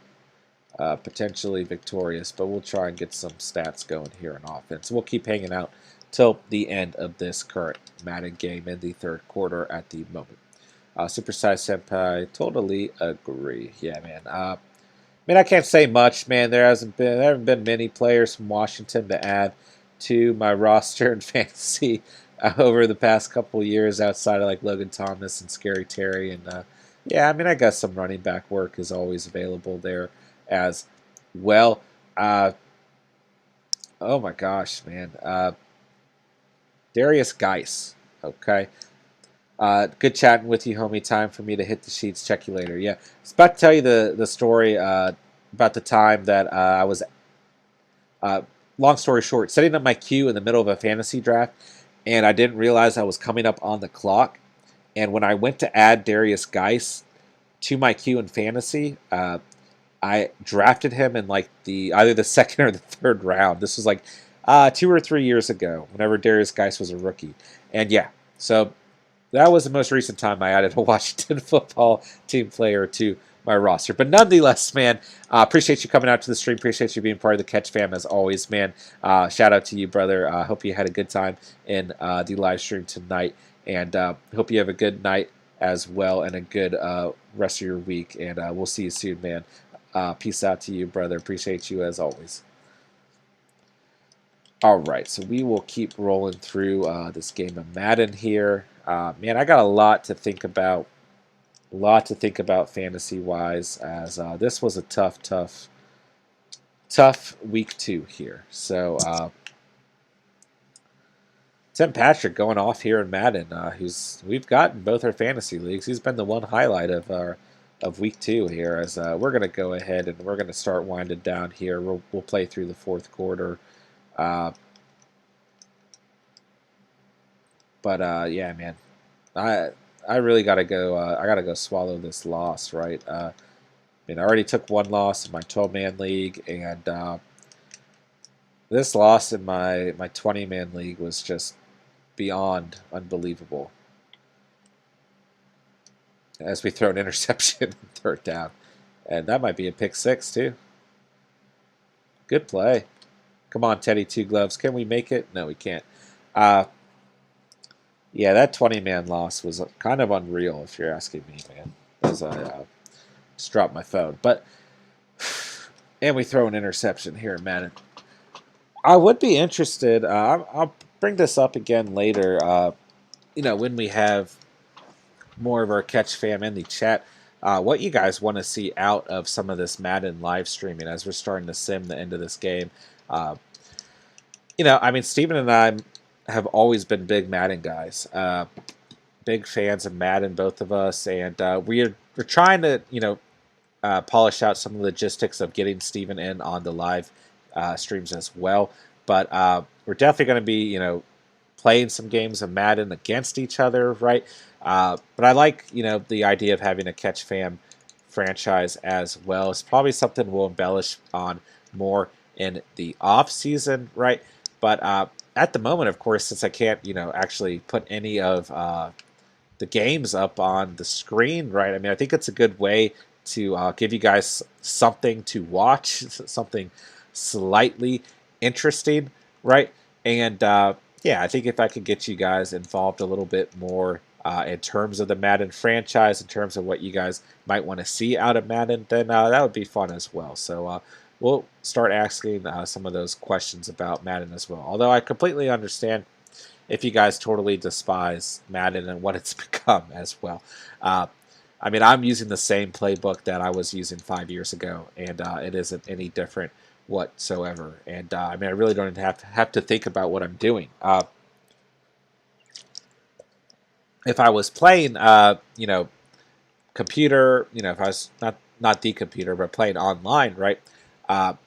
Speaker 1: potentially victorious, but we'll try and get some stats going here in offense. We'll keep hanging out till the end of this current Madden game in the third quarter at the moment. Supersize Senpai, totally agree. Yeah, man. I can't say much, man. There haven't been many players from Washington to add to my roster in fantasy over the past couple years, outside of like Logan Thomas and Scary Terry, and yeah, I guess some running back work is always available there as well. Oh my gosh, man. Darius Geis. Okay. Good chatting with you, homie. Time for me to hit the sheets. Check you later. Yeah, I was about to tell you the story about the time that I was, long story short, setting up my queue in the middle of a fantasy draft, and I didn't realize I was coming up on the clock. And when I went to add Darius Geis to my queue in fantasy, I drafted him in like either the second or the third round. This was like 2 or 3 years ago, whenever Darius Geis was a rookie. And yeah, so that was the most recent time I added a Washington football team player to my roster. But nonetheless, man, appreciate you coming out to the stream. Appreciate you being part of the Catch fam as always, man. Shout out to you, brother. Hope you had a good time in the live stream tonight, and hope you have a good night as well and a good rest of your week. And we'll see you soon, man. Peace out to you, brother. Appreciate you as always. All right, so we will keep rolling through this game of Madden here. Man, I got a lot to think about. A lot to think about fantasy-wise, as this was a tough week 2 here. So, Tim Patrick going off here in Madden, we've got in both our fantasy leagues. He's been the one highlight of week 2 here. As we're going to go ahead and we're going to start winding down here. We'll play through the 4th quarter. But yeah, man, I really gotta go. I gotta go swallow this loss, right? I mean, I already took one loss in my 12-man league, and this loss in my 20-man league was just beyond unbelievable. As we throw an interception, 3rd down, and that might be a pick 6 too. Good play. Come on, Teddy Two Gloves. Can we make it? No, we can't. Yeah, that 20-man loss was kind of unreal, if you're asking me, man. As I just dropped my phone. But, and we throw an interception here, man. I would be interested. I'll bring this up again later, when we have more of our Catch fam in the chat. What you guys want to see out of some of this Madden live streaming as we're starting to sim the end of this game. I mean, Steven and I have always been big Madden guys, big fans of Madden, both of us, and we're trying to polish out some of the logistics of getting Steven in on the live streams as well. But we're definitely going to be playing some games of Madden against each other, right? But I like the idea of having a Catch fam franchise as well. It's probably something we'll embellish on more in the off season, right? But at the moment, of course, since I can't, actually put any of the games up on the screen, right? I mean, I think it's a good way to give you guys something to watch, something slightly interesting, right? And yeah, I think if I could get you guys involved a little bit more in terms of the Madden franchise, in terms of what you guys might want to see out of Madden, then that would be fun as well. So we'll start asking some of those questions about Madden as well. Although I completely understand if you guys totally despise Madden and what it's become as well. I mean, I'm using the same playbook that I was using 5 years ago, and it isn't any different whatsoever. And I mean, I really don't have to think about what I'm doing. If I was playing, computer, if I was not the computer, but playing online, right?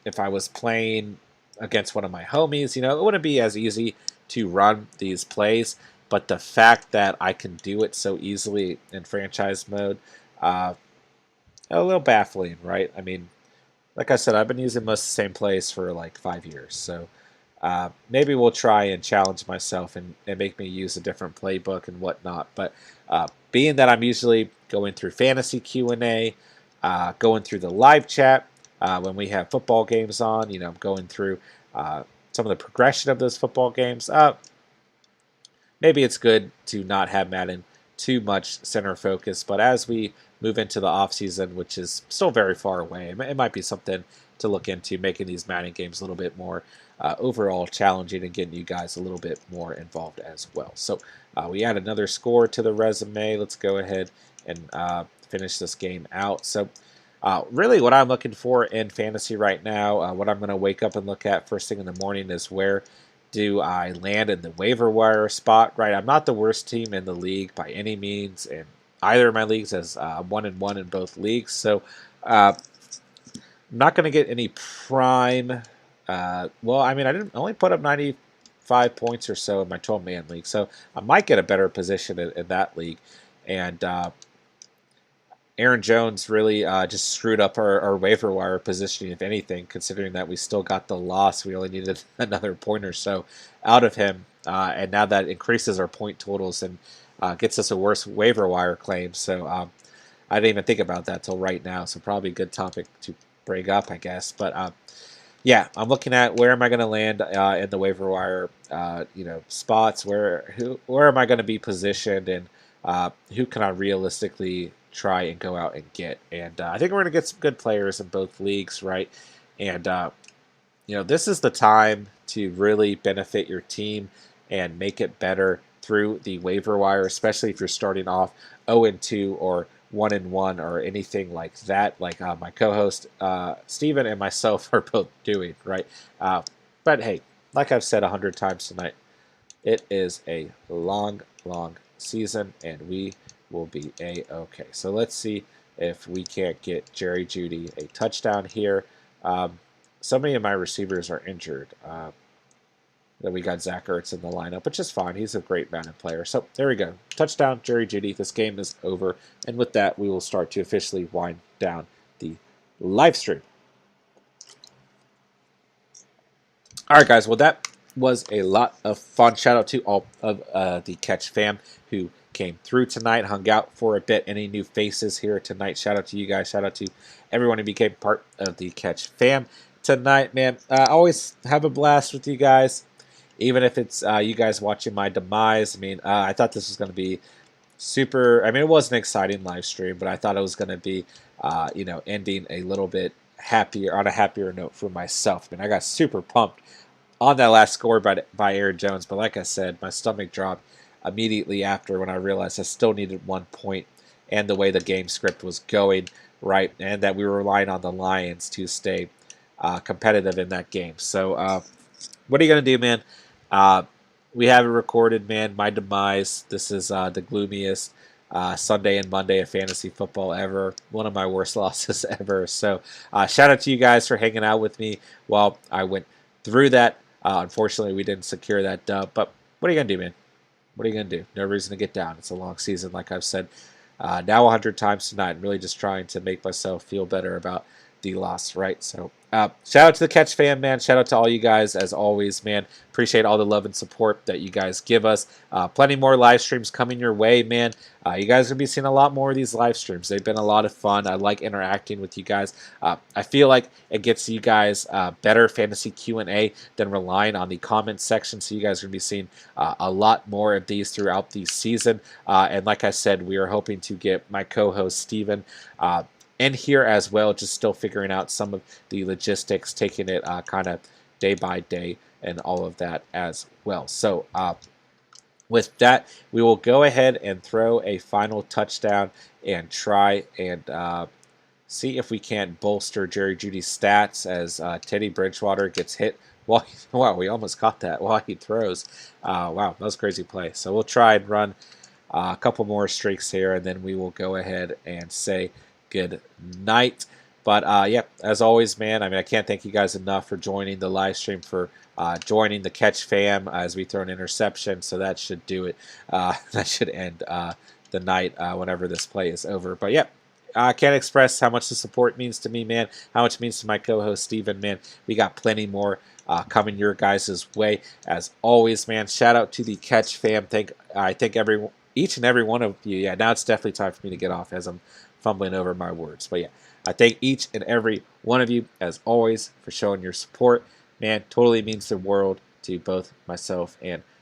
Speaker 1: If I was playing against one of my homies, it wouldn't be as easy to run these plays. But the fact that I can do it so easily in franchise mode, a little baffling, right? I mean, like I said, I've been using most of the same plays for like 5 years. So maybe we'll try and challenge myself and make me use a different playbook and whatnot. But being that I'm usually going through fantasy Q&A, going through the live chat, when we have football games on, I'm going through some of the progression of those football games. Maybe it's good to not have Madden too much center focus, but as we move into the offseason, which is still very far away, it might be something to look into, making these Madden games a little bit more overall challenging and getting you guys a little bit more involved as well. So we add another score to the resume. Let's go ahead and finish this game out. So really what I'm looking for in fantasy right now, what I'm going to wake up and look at first thing in the morning is where do I land in the waiver wire spot, right? I'm not the worst team in the league by any means in either of my leagues, as I'm 1-1 in both leagues. So I'm not going to get any prime. Well, I mean, I didn't only put up 95 points or so in my 12-man league, so I might get a better position in that league. And Aaron Jones really just screwed up our waiver wire positioning, if anything, considering that we still got the loss. We only needed another point or so out of him, and now that increases our point totals and gets us a worse waiver wire claim. So I didn't even think about that till right now, so probably a good topic to bring up, I guess. But yeah, I'm looking at where am I going to land in the waiver wire, spots. Where am I going to be positioned, and who can I realistically try and go out and get? And I think we're going to get some good players in both leagues, right? And this is the time to really benefit your team and make it better through the waiver wire, especially if you're starting off 0-2 or 1-1 or anything like that, like my co-host Steven and myself are both doing, right? But hey, like I've said 100 times tonight, it is a long, long season, and we will be A-okay. So let's see if we can't get Jerry Jeudy a touchdown here. So many of my receivers are injured. Then we got Zach Ertz in the lineup, which is fine. He's a great Madden player. So there we go. Touchdown, Jerry Jeudy. This game is over. And with that, we will start to officially wind down the live stream. All right, guys. Well, that was a lot of fun. Shout out to all of the Catch fam who came through tonight, hung out for a bit. Any new faces here tonight? Shout out to you guys. Shout out to everyone who became part of the Catch fam tonight, man. I always have a blast with you guys, even if it's you guys watching my demise. I mean, I thought this was going to be super. I mean, it was an exciting live stream, but I thought it was going to be, ending a little bit happier on a happier note for myself. I mean, I got super pumped on that last score by Aaron Jones, but like I said, my stomach dropped immediately after when I realized I still needed 1 point, and the way the game script was going, right, and that we were relying on the Lions to stay competitive in that game. So what are you going to do, man? We have it recorded, man. My demise. This is the gloomiest Sunday and Monday of fantasy football ever. One of my worst losses ever. So shout out to you guys for hanging out with me while I went through that. Unfortunately, we didn't secure that dub. But what are you going to do, man? What are you going to do? No reason to get down. It's a long season, like I've said now 100 times tonight. I'm really just trying to make myself feel better about the loss, right? So shout out to the Catch fan, man. Shout out to all you guys, as always, man. Appreciate all the love and support that you guys give us. Plenty more live streams coming your way, man. You guys are going to be seeing a lot more of these live streams. They've been a lot of fun. I like interacting with you guys. I feel like it gets you guys better fantasy Q&A than relying on the comment section. So you guys are going to be seeing a lot more of these throughout the season. And like I said, we are hoping to get my co-host, Steven, in here as well, just still figuring out some of the logistics, taking it kind of day by day and all of that as well. So with that, we will go ahead and throw a final touchdown and try and see if we can't bolster Jerry Jeudy's stats as Teddy Bridgewater gets hit. Wow, we almost caught that while he throws. Wow, that was a crazy play. So we'll try and run a couple more streaks here, and then we will go ahead and say good night. But yeah, as always, man, I mean, I can't thank you guys enough for joining the live stream, for joining the Catch fam as we throw an interception. So that should do it. That should end the night whenever this play is over. But yeah, I can't express how much the support means to me, man, how much it means to my co-host, Steven, man. We got plenty more coming your guys' way. As always, man, shout out to the Catch fam. I thank each and every one of you. Yeah, now it's definitely time for me to get off as I'm fumbling over my words. But yeah, I thank each and every one of you, as always, for showing your support. Man, totally means the world to both myself and